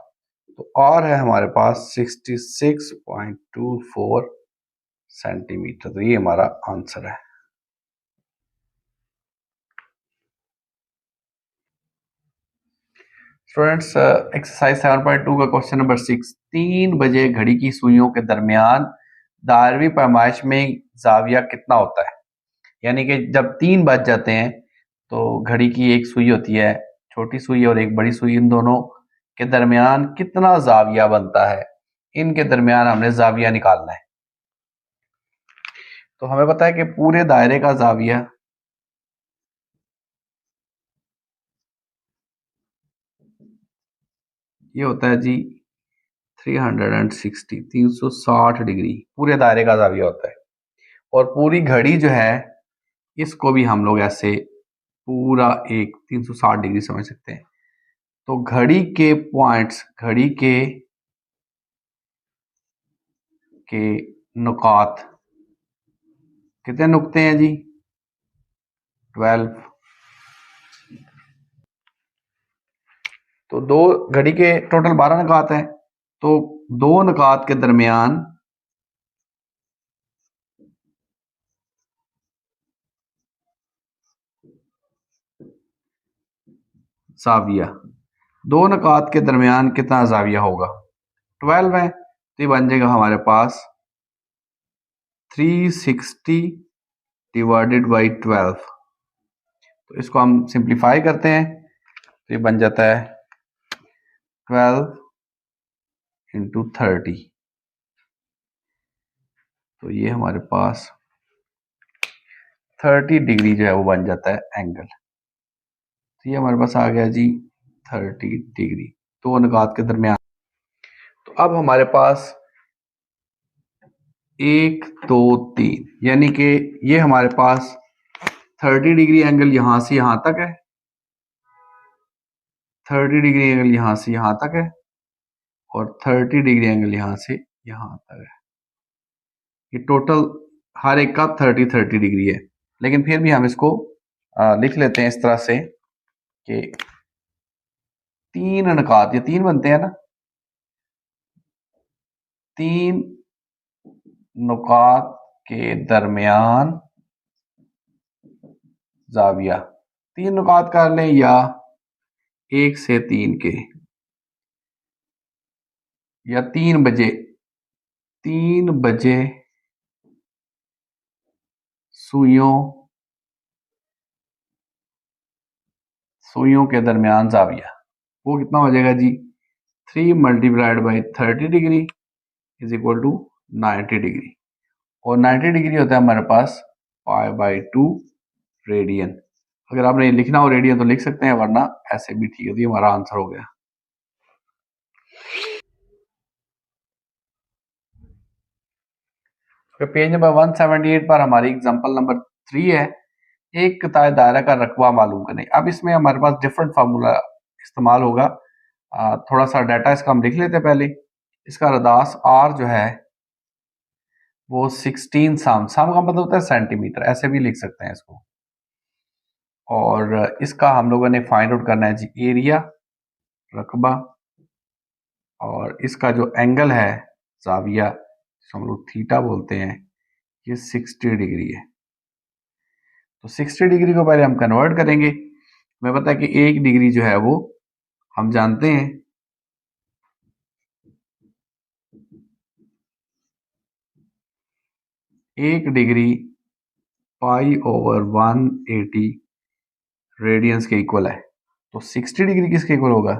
तो R है हमारे पास 66.24 सेंटीमीटर। तो ये हमारा आंसर है। स्टूडेंट्स, एक्सरसाइज 7.2 का क्वेश्चन नंबर 6। 3 बजे घड़ी की सुइयों के दरमियान दायरवी पैमाइश में जाविया कितना होता है? यानी कि जब 3 बज जाते हैं तो घड़ी की एक सुई होती है, छोटी सुई और एक बड़ी सुई, इन दोनों के दरमियान कितना जाविया बनता है? इनके दरमियान हमने जाविया निकालना है। तो हमें पता है कि पूरे दायरे का जाविया ये होता है जी 360 डिग्री। पूरे दायरे का जाविया होता है। और पूरी घड़ी जो है इसको भी हम लोग ऐसे पूरा एक 360 डिग्री समझ सकते हैं। तो घड़ी के पॉइंट्स, घड़ी के नुकात, कितने नुक्ते हैं जी? 12। तो दो घड़ी के टोटल 12 नुकात हैं। तो दो नुकात के दरमियान जाविया, दो नुकात के दरमियान कितना जाविया होगा? 12 है तो ये बन जाएगा हमारे पास 360 डिवाइडेड बाई 12। तो इसको हम सिंप्लीफाई करते हैं तो ये बन जाता है 12 इंटू 30। तो ये हमारे पास 30 डिग्री जो है वो बन जाता है एंगल। तो ये हमारे पास आ गया जी 30 डिग्री दो अनुकात के दरमियान। तो अब हमारे पास 1 2 3 यानी कि ये हमारे पास 30 डिग्री एंगल यहां से यहां तक है, 30 डिग्री एंगल यहां से यहां तक है और 30 डिग्री एंगल यहां से यहां तक है। ये टोटल हर एक का 30 डिग्री है। लेकिन फिर भी हम इसको लिख लेते हैं इस तरह से कि 3 अनुकात, ये 3 बनते हैं ना, 3 नुकात के दरमियान जाविया, 3 नुकात कर लें या 1 से 3 के, या 3 बजे सुइयों के दरमियान जाविया, वो कितना हो जाएगा जी 3 multiplied by 30 degree is equal to 90 degree. और 90 डिग्री होता है हमारे पास π/2 रेडियन। अगर आपने लिखना हो रेडियन तो लिख सकते हैं, वरना ऐसे भी ठीक है। तो ये हमारा आंसर हो गया। पेज नंबर 178 पर हमारी एग्जांपल नंबर 3 है, एक किताए दायरा का रकबा मालूम करें। अब इसमें हमारे पास डिफरेंट फार्मूला इस्तेमाल होगा। थोड़ा सा डाटा इसका हम लिख लेते हैं पहले। इसका रदास आर जो है वो 16 साम का मतलब होता है सेंटीमीटर, ऐसे भी लिख सकते हैं इसको। और इसका हम लोगों ने फाइंड आउट करना है जी एरिया, रकबा, और इसका जो एंगल है जाविया जिसको हम लोग थीटा बोलते हैं, ये 60 डिग्री है। तो 60 डिग्री को पहले हम कन्वर्ट करेंगे। हमें पता है कि 1 डिग्री जो है वो हम जानते हैं 1 डिग्री π/180 रेडियंस के इक्वल है। तो 60 डिग्री किसके इक्वल होगा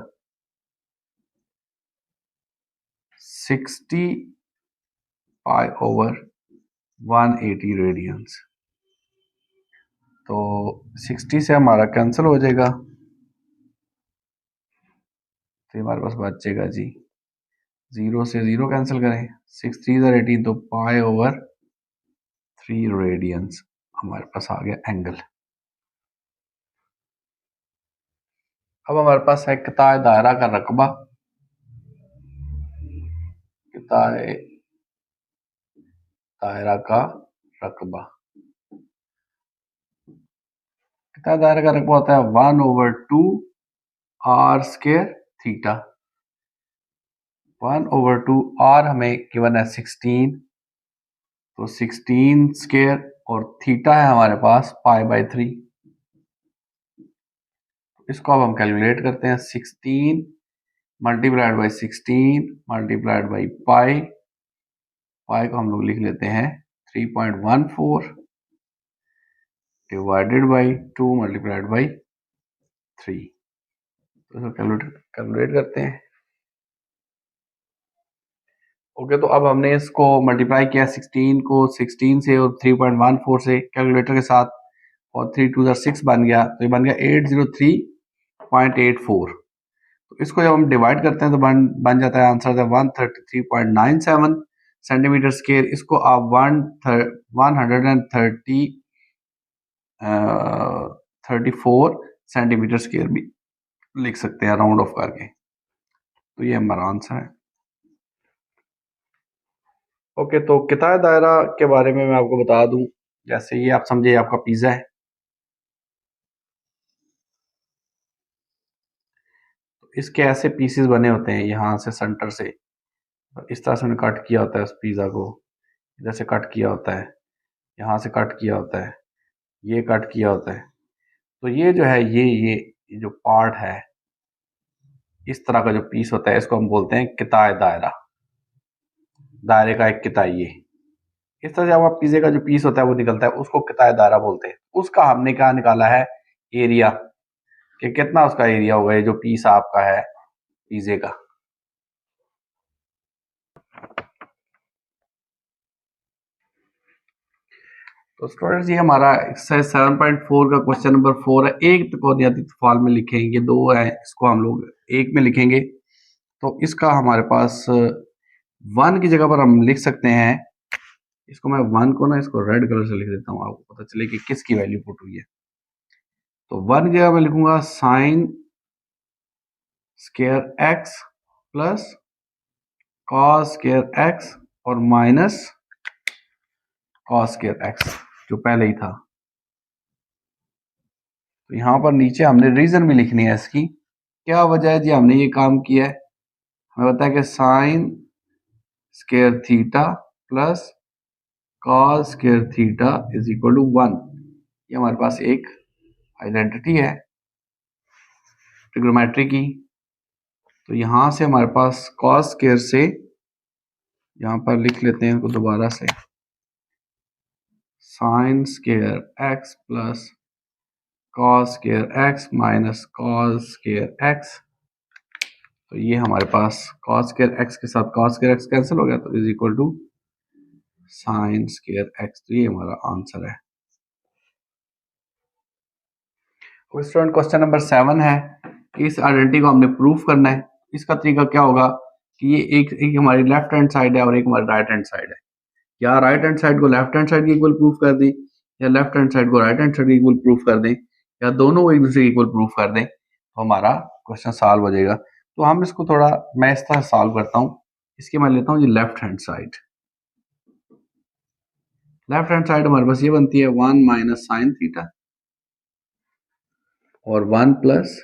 60 π/180 रेडियंस। तो 60 से हमारा कैंसिल हो जाएगा, तो हमारे पास बचेगा जी 0 से 0 कैंसिल करें, 6 3 18 तो π/3 रेडियंस हमारे पास आ गया एंगल। अब हमारे पास है किताए दायरा का रकबा, किताए दायरा का रकबा, किताए दायरा का रकबा होता है 1/2 r² थीटा। 1/2 r हमें गिवन है 16, तो 16² और थीटा है हमारे पास π/3। इसको अब हम कैलकुलेट करते हैं, 16 multiplied by 16 multiplied by pi को हम लोग लिख लेते हैं 3.14 डिवाइडेड बाई 2 मल्टीप्लाइड बाई 3। तो इसको कैलकुलेट करते हैं। ओके, तो अब हमने इसको मल्टीप्लाई किया 16 को 16 से और 3.14 से कैलकुलेटर के साथ, और 3 2 6 बन गया, तो ये बन गया 803.84। तो इसको जब हम डिवाइड करते हैं तो बन जाता है आंसर 133.97 सेंटीमीटर स्क्वायर। इसको आप 134 सेंटीमीटर स्क्वायर भी लिख सकते हैं राउंड ऑफ करके। तो ये हमारा आंसर है। ओके, तो किताए दायरा के बारे में मैं आपको बता दूं, जैसे ये आप समझे आपका पिज्जा है, तो इसके ऐसे पीसेस बने होते हैं यहाँ से सेंटर से, इस तरह से उन्हें कट किया होता है उस पिज्जा को, इधर से कट किया होता है, यहाँ से कट किया होता है, ये कट किया होता है। तो ये जो है ये जो पार्ट है, इस तरह का जो पीस होता है, इसको हम बोलते हैं किताए दायरा। दायरे का एक किताई ये। इस तरह से आप पिज्जे का जो पीस होता है वो निकलता है, उसको किताए दायरा बोलते हैं। उसका हमने क्या निकाला है, एरिया, कि कितना उसका एरिया होगा ये जो पीस आपका है पिज्जे का। तो स्टूडेंट्स ये हमारा एक्सरसाइज 7.4 का क्वेश्चन नंबर 4 है। एक त्रिकोणीय फॉर्म में लिखेंगे, दो है, इसको हम लोग एक में लिखेंगे। तो इसका हमारे पास 1 की जगह पर हम लिख सकते हैं, इसको मैं 1 को ना इसको रेड कलर से लिख देता हूँ, आपको पता चले कि किसकी वैल्यू पुट हुई है। तो 1 की जगह मैं लिखूंगा sign square x plus cos square x और माइनस कॉस स्क्वायर एक्स जो पहले ही था। तो यहाँ पर नीचे हमने रीजन भी लिखनी है इसकी, क्या वजह है जी हमने ये काम किया है। हमें पता है कि sine square theta plus cos square theta is equal to 1। ये हमारे पास एक आइडेंटिटी है ट्रिग्नोमेट्री की। तो यहाँ से हमारे पास कॉस स्क्वायर से, यहाँ पर लिख लेते हैं दोबारा से, sign square x plus cos square x minus cos square X. तो ये हमारे पास कॉस स्क्वायर एक्स के साथ कॉस स्क्वायर एक्स कैंसिल हो गया, तो is equal to sine square X. तो ये हमारा आंसर है। स्टूडेंट क्वेश्चन नंबर 7 है कि इस आइडेंटिटी को हमने प्रूफ करना है। इसका तरीका क्या होगा कि ये एक हमारी लेफ्ट हैंड साइड है और एक हमारी राइट हैंड साइड है। या राइट हैंड साइड को लेफ्ट हैंड साइड के इक्वल प्रूफ कर दें, या लेफ्ट हैंड साइड को राइट हैंड साइड के इक्वल प्रूफ कर दें, या दोनों को एक दूसरे के इक्वल प्रूफ कर दें, तो हमारा क्वेश्चन सॉल्व हो जाएगा। तो हम इसको थोड़ा मैं इस तरह सॉल्व करता हूँ। इसकी मैं लेता हूँ जी left hand side. Left hand side हमारे पास ये बनती है 1 माइनस साइन थीटा और 1 प्लस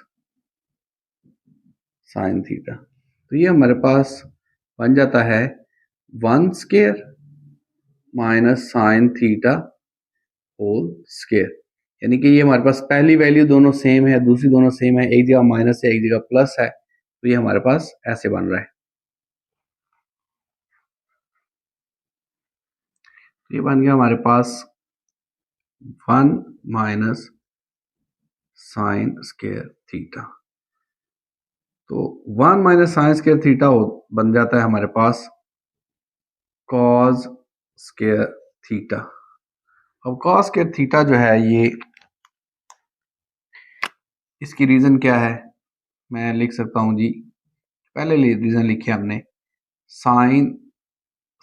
साइन थीटा। तो ये हमारे पास बन जाता है 1 square minus sine theta whole square. यानी कि ये हमारे पास पहली वैल्यू दोनों सेम है, दूसरी दोनों सेम है, एक जगह माइनस है एक जगह प्लस है। तो ये हमारे पास ऐसे बन रहा है। ये बन गया हमारे पास 1 माइनस साइन स्क्वायर थीटा। तो 1 माइनस साइन स्क्वायर थीटा बन जाता है हमारे पास कॉस स्क्वायर थीटा। अब कॉस स्क्वायर थीटा जो है ये, इसकी रीजन क्या है, मैं लिख सकता हूं जी, पहले रीजन लिखे हमने sine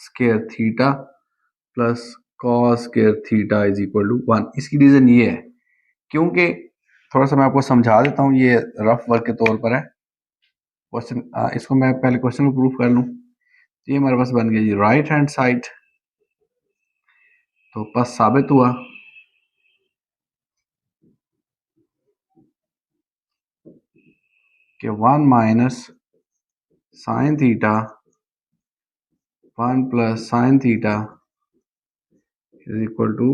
square theta plus cos square theta is equal to 1। इसकी रीजन ये है क्योंकि, थोड़ा सा मैं आपको समझा देता हूँ, ये रफ वर्क के तौर पर है क्वेश्चन। इसको मैं पहले क्वेश्चन को प्रूफ कर लूँ। ये हमारे पास बन गया जी राइट हैंड साइड। तो बस साबित हुआ कि 1 minus sine theta 1 plus sine theta is equal to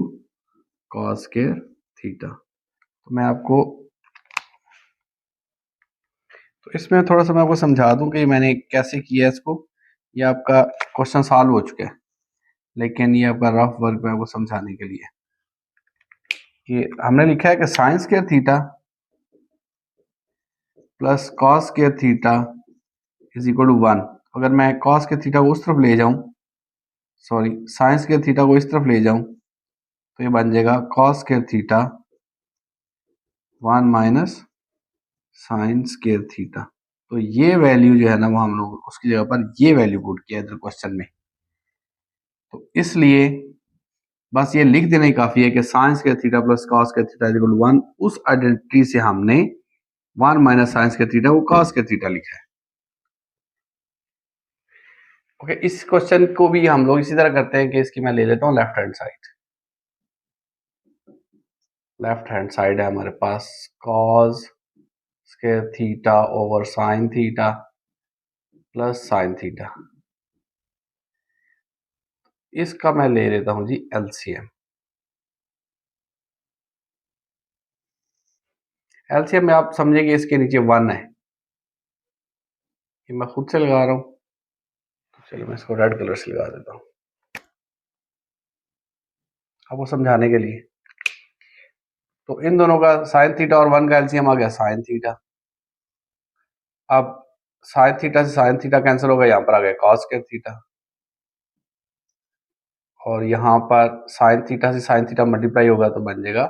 cos square theta. तो मैं आपको, तो इसमें थोड़ा सा मैं आपको समझा दूं कि मैंने कैसे किया इसको। ये आपका क्वेश्चन सॉल्व हो चुका है, लेकिन ये आपका रफ वर्क में आपको समझाने के लिए, ये हमने लिखा है कि sine square theta plus cos square theta is equal to 1। अगर मैं कॉस स्क्वायर थीटा को उस तरफ ले जाऊं, सॉरी साइन स्क्वायर थीटा को इस तरफ ले जाऊं, तो ये बन जाएगा cos square theta 1 minus sine square theta. तो ये वैल्यू जो है ना वो हम लोग उसकी जगह पर ये वैल्यू पुट किया इधर क्वेश्चन में। तो इसलिए बस ये लिख देना ही काफी है कि sine square theta plus cos square theta is equal to 1। उस आइडेंटिटी से हमने 1 माइनस साइन स्क्वायर थीटा को कॉस स्क्वायर थीटा लिखा है। ओके, इस क्वेश्चन को भी हम लोग इसी तरह करते हैं कि इसकी मैं ले लेता हूँ left hand side. Left hand side है हमारे पास cos square theta over sine theta plus sine theta. इसका मैं ले लेता हूं जी एलसीएम। एलसीएम में आप समझेंगे इसके नीचे 1 है, ये मैं खुद से लगा रहा हूं। चलिए मैं इसको रेड कलर से लगा देता हूँ आपको समझाने के लिए। तो इन दोनों का साइन थीटा और 1 का एलसीएम आ गया साइन थीटा। अब साइन थीटा से साइन थीटा कैंसिल होगा, यहाँ पर आ गया कॉस स्क्वायर थीटा, और यहाँ पर साइन थीटा से साइन थीटा मल्टीप्लाई होगा तो बन जाएगा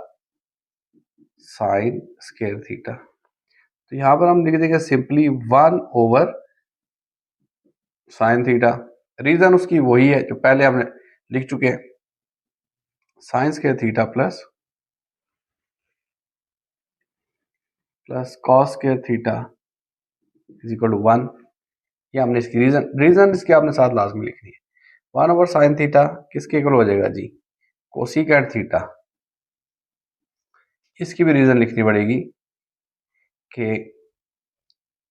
साइन स्क्वायर थीटा। तो यहाँ पर हम लिख देंगे simply 1 over sine theta. Reason उसकी वही है जो पहले हमने लिख चुके हैं, sine square theta plus cos square theta is equal to 1। ये हमने इसकी रीजन इसके आपने साथ लाजमी लिखनी है। 1 ओवर साइन थीटा किसके इक्वल हो जाएगा जी, कोसिकेट थीटा। इसकी भी रीजन लिखनी पड़ेगी कि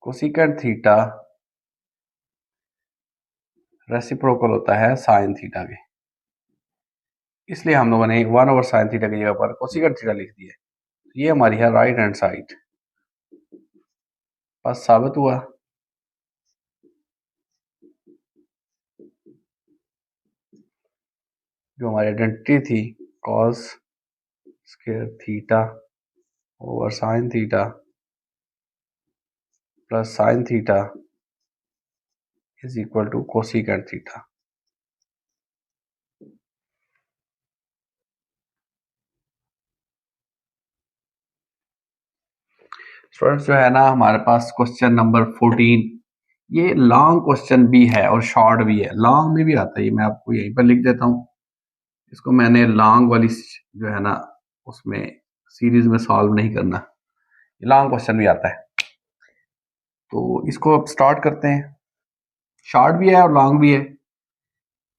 कोसिकेट थीटा रेसिप्रोकल होता है साइन थीटा के, इसलिए हम लोगों ने 1 ओवर साइन थीटा की जगह पर कोसिकेट थीटा लिख दिया। ये हमारी है राइट हैंड साइड। बस साबित हुआ। जो हमारी आइडेंटिटी थी cos square theta over sine theta plus sine theta is equal to cosecant theta. Students जो है ना हमारे पास क्वेश्चन नंबर 14, ये लॉन्ग क्वेश्चन भी है और शॉर्ट भी है। लॉन्ग में भी आता है, ये मैं आपको यहीं पर लिख देता हूँ। इसको मैंने लॉन्ग वाली जो है ना उसमें सीरीज में सॉल्व नहीं करना, लॉन्ग क्वेश्चन भी आता है। तो इसको अब स्टार्ट करते हैं। शॉर्ट भी है और लॉन्ग भी है।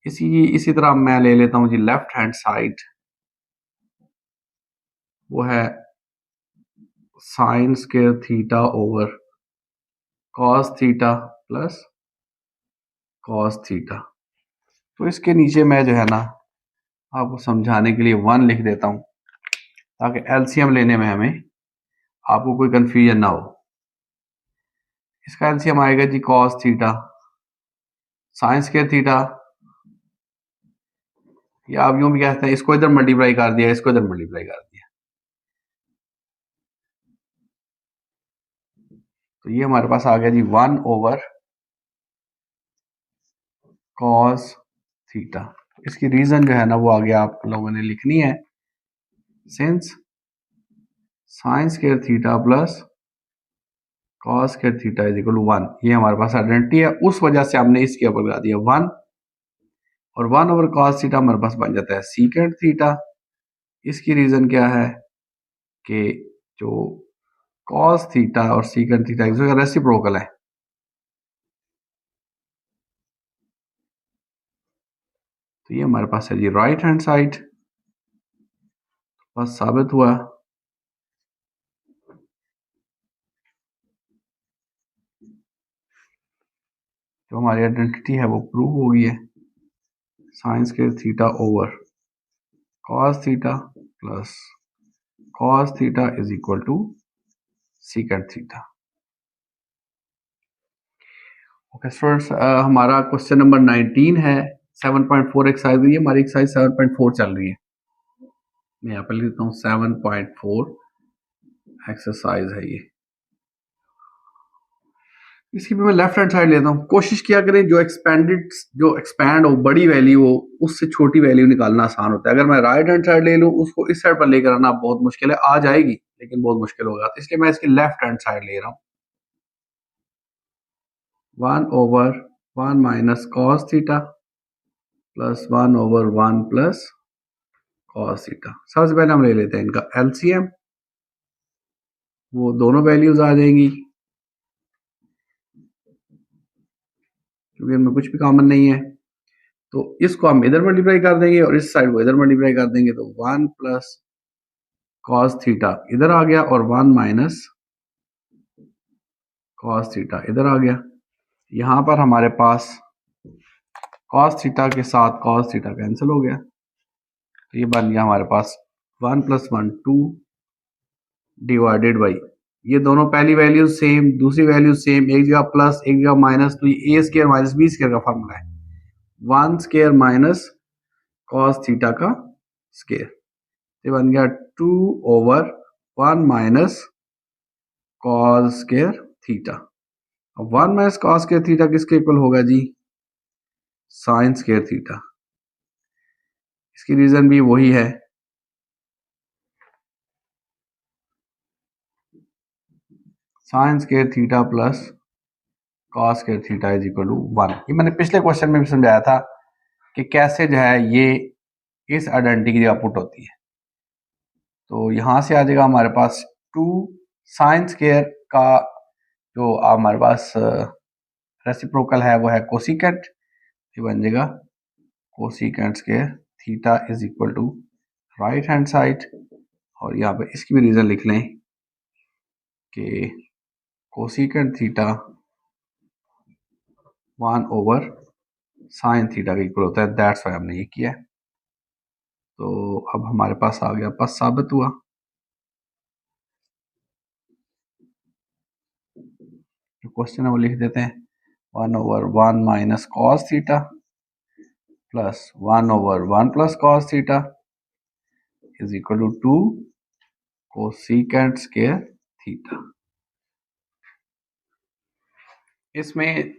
इसी तरह मैं ले लेता हूँ जी लेफ्ट हैंड साइड, वो है sine square theta over cos theta plus cos theta. तो इसके नीचे मैं जो है ना आपको समझाने के लिए 1 लिख देता हूं ताकि एलसीएम लेने में हमें आपको कोई कंफ्यूजन ना हो। इसका एलसीएम आएगा जी cos theta sine square theta, या आप यूं भी कहते हैं इसको इधर मल्टीप्लाई कर दिया, इसको इधर मल्टीप्लाई कर दिया। तो ये हमारे पास आ गया जी 1 ओवर कॉस थीटा। इसकी रीजन जो है ना वो आगे आप लोगों ने लिखनी है, since sine square theta plus cos square theta is equal to 1। ये हमारे पास आइडेंटिटी है, उस वजह से हमने इसके ऊपर लगा दिया 1, और 1 ओवर कॉस थीटा हमारे पास बन जाता है सीकेंट थीटा। इसकी रीजन क्या है कि जो कॉस थीटा और सीकेंट थीटा एक दूसरे का रेसिप्रोकल है। तो ये हमारे पास है जी राइट हैंड साइड। बस साबित हुआ। जो हमारी आइडेंटिटी है वो प्रूव हो गई है, sine square theta over cos theta plus cos theta is equal to secant theta. Okay students, हमारा क्वेश्चन नंबर 19 है 7.4 एक्सरसाइज। ये हमारी एक्सरसाइज 7.4 चल रही है। मैं यहाँ पर लिखता हूँ 7.4 एक्सरसाइज है ये। इसकी भी मैं लेफ्ट हैंड साइड लेता हूँ। कोशिश किया करें जो एक्सपैंड हो, बड़ी वैल्यू हो, उससे छोटी वैल्यू निकालना आसान होता है। अगर मैं राइट हैंड साइड ले लूँ उसको इस साइड पर लेकर आना बहुत मुश्किल है। आ जाएगी लेकिन बहुत मुश्किल होगा, तो इसलिए मैं इसकी लेफ्ट हैंड साइड ले रहा हूँ। 1 over 1 minus cos theta plus 1 over 1 plus cos theta. सबसे पहले हम ले लेते हैं इनका एलसीएम, वो दोनों वैल्यूज आ जाएंगी क्योंकि इनमें कुछ भी कॉमन नहीं है। तो इसको हम इधर मल्टीप्लाई कर देंगे और इस साइड को इधर मल्टीप्लाई कर देंगे, तो 1 प्लस कॉस थीटा इधर आ गया और 1 माइनस कॉस थीटा इधर आ गया। यहां पर हमारे पास कॉस थीटा के साथ कॉस थीटा कैंसिल हो गया, तो ये बन गया हमारे पास 1 प्लस 1 2 डिवाइडेड बाई, ये दोनों पहली वैल्यू सेम दूसरी वैल्यू सेम, एक जगह प्लस एक जगह माइनस, तो ये A square minus B square का फॉर्मूला है। 1 स्क्वायर माइनस कॉस थीटा का स्क्वायर, ये बन गया 2 over 1 minus cos square theta. अब 1 माइनस कॉस स्क्वायर थीटा किसके इक्वल होगा जी? Sine square theta. इसकी रीजन भी वही है, sine square theta plus cos square theta is equal to 1। ये मैंने पिछले क्वेश्चन में भी समझाया था कि कैसे जो है ये इस आइडेंटिटी की जगह पुट होती है। तो यहां से आ जाएगा हमारे पास 2 साइन स्क्वायर का जो हमारे पास रेसिप्रोकल है वो है कोसिकेंट, ये बन जाएगा cosecant square theta is equal to right hand side. और यहाँ पे इसकी भी रीजन लिख लें कि cosecant theta 1 over sine theta का इक्वल होता है, दैट्स वाई हमने ये किया है। तो अब हमारे पास आ गया, पास साबित हुआ। जो क्वेश्चन है वो लिख देते हैं, 1 over 1 minus cos theta plus 1 over 1 plus cos theta is equal to 2 cosecant square theta. इसमें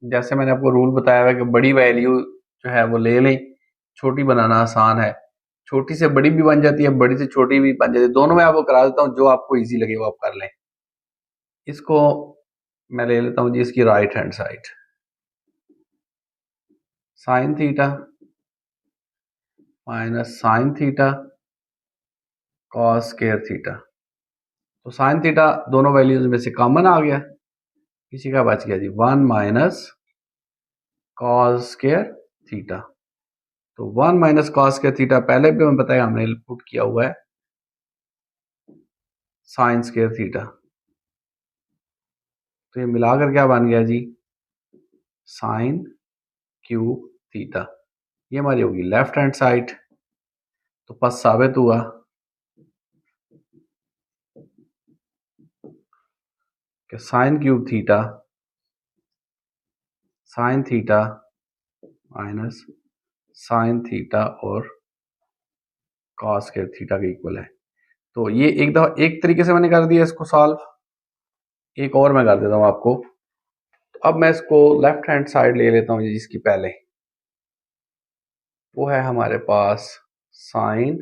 जैसे मैंने आपको रूल बताया हुआ कि बड़ी वैल्यू जो है वो ले लें, छोटी बनाना आसान है, छोटी से बड़ी भी बन जाती है, बड़ी से छोटी भी बन जाती है, दोनों में आपको करा देता हूँ, जो आपको इजी लगे वो आप कर लें। इसको मैं ले लेता हूँ जी इसकी right hand side, sign theta minus sine theta cos square theta. तो साइन थीटा दोनों वैल्यूज में से कॉमन आ गया, इसी का बच गया जी 1 माइनस कॉस स्क्वायर थीटा। तो 1 माइनस कॉस स्क्वायर थीटा पहले भी हमें बताया, हमने पुट किया हुआ है साइन स्क्वायर थीटा। तो ये मिलाकर क्या बन गया जी? Sine cube theta. ये हमारी होगी लेफ्ट हैंड साइड। तो बस साबित हुआ कि sine cube theta sine theta minus sine theta और कॉस स्क्वायर थीटा के इक्वल है। तो ये एक दफा एक तरीके से मैंने कर दिया इसको सॉल्व, एक और मैं कर देता हूं आपको। तो अब मैं इसको लेफ्ट हैंड साइड ले लेता हूं जिसकी पहले, वो है हमारे पास साइन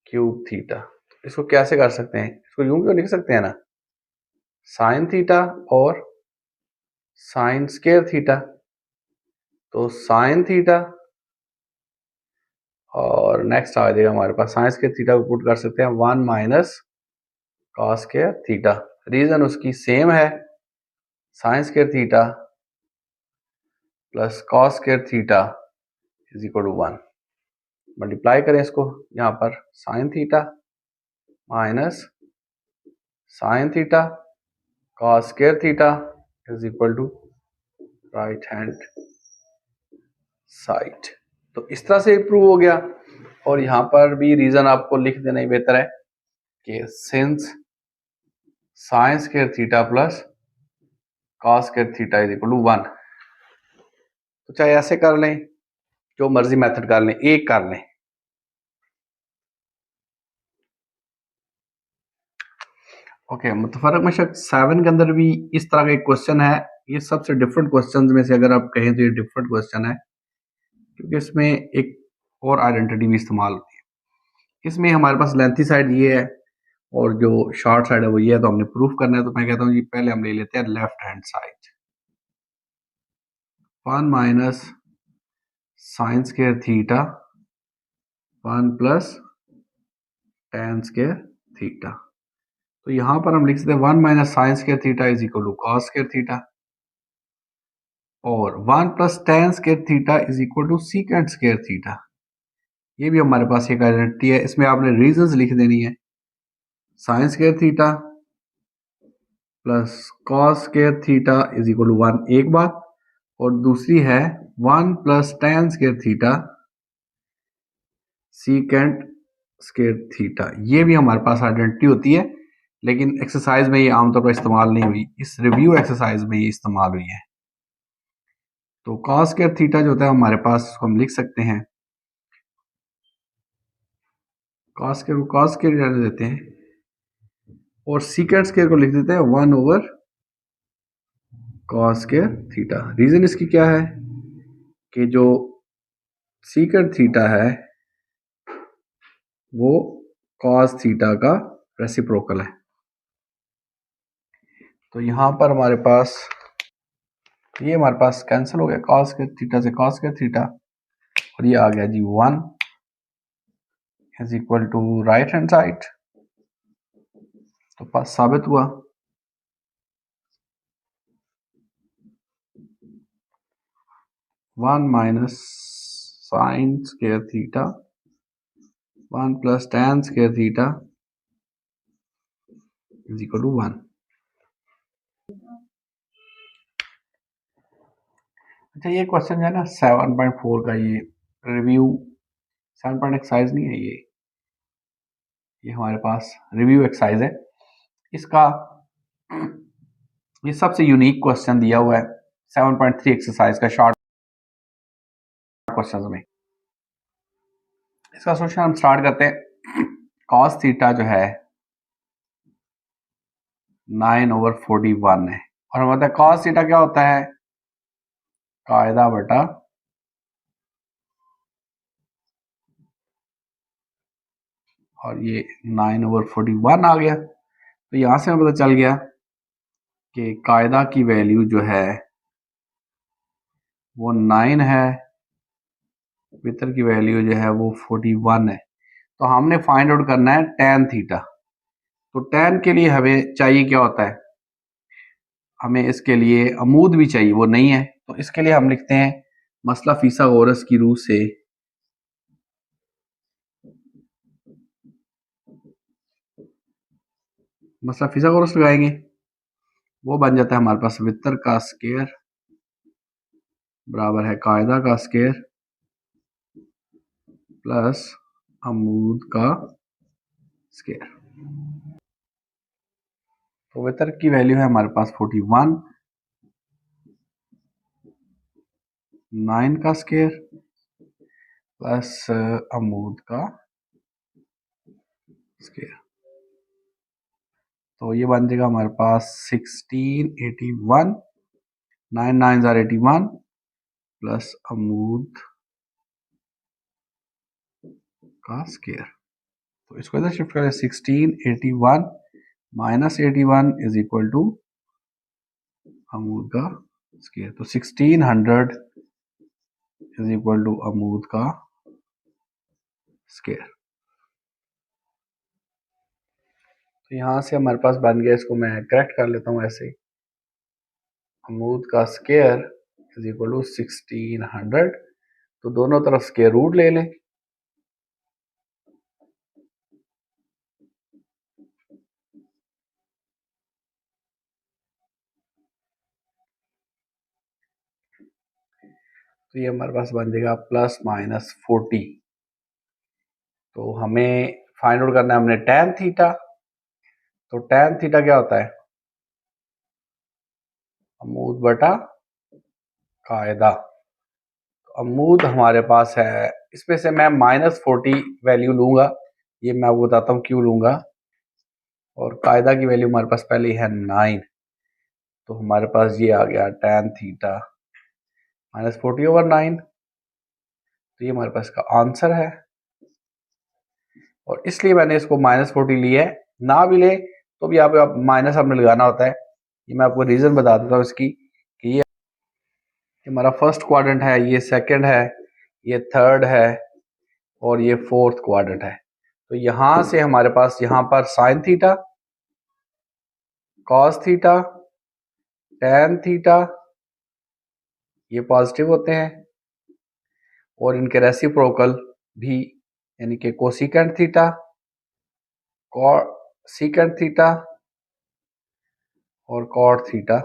क्यूब थीटा। इसको कैसे कर सकते हैं? इसको यूं भी लिख सकते हैं ना, साइन थीटा और साइन स्क्वायर थीटा। तो साइन थीटा और नेक्स्ट आ जाएगा हमारे पास साइन स्क्वायर थीटा को पुट कर सकते हैं 1 minus cos square theta. Reason उसकी सेम है, sine square theta plus cos square theta is equal to 1। Multiply करें इसको, यहाँ पर sine theta minus sine theta cos square theta is equal to right hand side. तो इस तरह से प्रूव हो गया। और यहाँ पर भी रीजन आपको लिख देना ही बेहतर है कि since sine square theta plus cos square theta is equal to 1। तो चाहे ऐसे कर लें, जो मर्जी मेथड कर लें, एक कर लें। ओके, मुतफरक मशक 7 के अंदर भी इस तरह का एक क्वेश्चन है। ये सबसे डिफरेंट क्वेश्चंस में से अगर आप कहें तो ये डिफरेंट क्वेश्चन है, क्योंकि इसमें एक और आइडेंटिटी भी इस्तेमाल होती है। इसमें हमारे पास लेंथी साइड ये है और जो शॉर्ट साइड है वो ये है, तो हमने प्रूफ करना है। तो मैं कहता हूँ जी पहले हम ले लेते हैं left hand side, 1 minus sine square theta 1 plus tan square theta. तो यहां पर हम लिख सकते हैं 1 minus sine square theta is equal to cos square theta और 1 plus tan square theta is equal to secant square theta. ये भी हमारे पास एक आइडेंटिटी है। इसमें आपने रीजंस लिख देनी है, sine square theta plus cos square theta is equal to 1 एक बात, और दूसरी है 1 plus tan square theta secant square theta. ये भी हमारे पास आइडेंटिटी होती है, लेकिन एक्सरसाइज में ये आमतौर पर इस्तेमाल नहीं हुई, इस रिव्यू एक्सरसाइज में ये इस्तेमाल हुई है। तो cos स्क्वायर थीटा जो होता है हमारे पास, उसको हम लिख सकते हैं, cos स्क्वायर को cos स्क्वायर रहने देते हैं और सीकेंट स्क्वायर को लिख देते हैं 1/cos स्क्वायर थीटा। रीजन इसकी क्या है कि जो सीकेंट थीटा है वो cos थीटा का रेसिप्रोकल है। तो यहां पर हमारे पास ये हमारे पास कैंसिल हो गया, cos स्क्वायर थीटा से cos स्क्वायर थीटा, और ये आ गया जी 1 is equal to right hand side. तो पास साबित हुआ। One minus sine square theta 1 plus tan square theta is equal to 1। अच्छा, ये क्वेश्चन जो है ना 7.4 का, ये रिव्यू 7 एक्सरसाइज नहीं है, ये हमारे पास रिव्यू एक्सरसाइज है। इसका ये सबसे यूनिक क्वेश्चन दिया हुआ है 7.3 एक्सरसाइज का, शॉर्ट क्वेश्चन में। इसका सोल्यूशन हम स्टार्ट करते हैं। cos थीटा जो है 9/41 है, और हम बताए cos थीटा क्या होता है, कायदा बटा और ये 9/41 आ गया। तो यहां से हमें पता चल गया कि कायदा की वैल्यू जो है वो 9 है, वितर की वैल्यू जो है वो 41 है। तो हमने फाइंड आउट करना है tan थीटा। तो tan के लिए हमें चाहिए क्या होता है, हमें इसके लिए अमूद भी चाहिए, वो नहीं है। तो इसके लिए हम लिखते हैं मसला फिसागोरस की रूह से मसला फिसागोरस लगाएंगे, वो बन जाता है हमारे पास वितर का स्क्वायर बराबर है कायदा का स्क्वायर प्लस अमूद का स्क्वायर। तो वितर की वैल्यू है हमारे पास 41, 9 का स्क्वायर प्लस अमूद का स्क्वायर। तो ये बन जाएगा हमारे पास 1681, 9 9 81 प्लस अमूद का स्क्वायर। तो इसको इधर शिफ्ट करें, 1681 माइनस 81 इज इक्वल टू अमूद का स्क्वायर। तो 1600 इज इक्वल टू अमूद का स्क्वायर। तो यहां से हमारे पास बन गया, इसको मैं करेक्ट कर लेता हूं ऐसे ही, अमूद का स्क्वायर इज इक्वल टू 1600। तो दोनों तरफ स्क्वायर रूट ले लें। तो ये हमारे पास बन जाएगा प्लस माइनस 40। तो हमें फाइंड आउट करना है हमने tan थीटा। तो tan थीटा क्या होता है, अमूद बटा कायदा। तो अमूद हमारे पास है, इसमें से मैं -40 वैल्यू लूंगा, ये मैं आपको बताता हूँ क्यों लूंगा। और कायदा की वैल्यू हमारे पास पहले ही है 9। तो हमारे पास ये आ गया tan थीटा -40/9। तो ये हमारे पास का आंसर है, और इसलिए मैंने इसको -40 लिया है। ना भी ले तो भी यहाँ पे आप माइनस आपने लगाना होता है। ये मैं आपको रीजन बता देता हूँ इसकी, कि ये हमारा फर्स्ट क्वाड्रेंट है, ये सेकंड है, ये थर्ड है, और ये फोर्थ क्वाड्रेंट है। तो यहां से हमारे पास यहाँ पर sine theta, cos theta, tan theta ये पॉजिटिव होते हैं, और इनके रेसिप्रोकल भी, यानी कि कोसिकेंट थीटा, सीकेंट थीटा और कॉट थीटा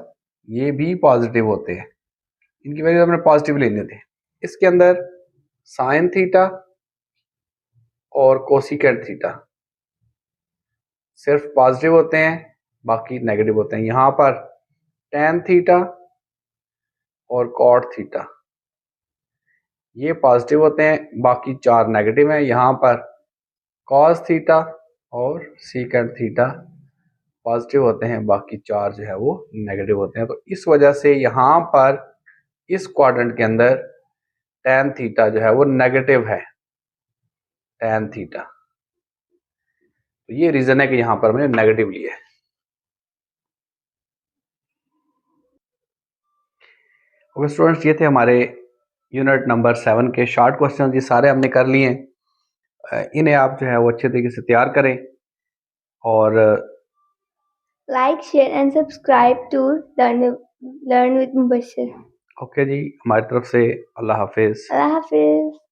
ये भी पॉजिटिव होते हैं। इनकी वैल्यू हमने पॉजिटिव ले लेते हैं। इसके अंदर साइन थीटा और कोसिकेंट थीटा सिर्फ पॉजिटिव होते हैं, बाकी नेगेटिव होते हैं। यहाँ पर टैन थीटा और कॉट थीटा ये पॉजिटिव होते हैं, बाकी 4 नेगेटिव हैं। यहाँ पर कॉस थीटा और सीकेंट थीटा पॉजिटिव होते हैं, बाकी 4 जो है वो नेगेटिव होते हैं। तो इस वजह से यहाँ पर इस क्वाड्रेंट के अंदर टैन थीटा जो है वो नेगेटिव है, टैन थीटा। तो ये रीजन है कि यहाँ पर मैंने नेगेटिव लिया है। ओके स्टूडेंट्स, ये थे हमारे यूनिट नंबर 7 के शॉर्ट क्वेश्चन। ये सारे हमने कर लिए हैं। इन्हें आप जो है वो अच्छे तरीके से तैयार करें और Like, share and subscribe to Learn with Mubashir. Okay जी, हमारी तरफ से अल्लाह हाफिज। Allah Hafiz.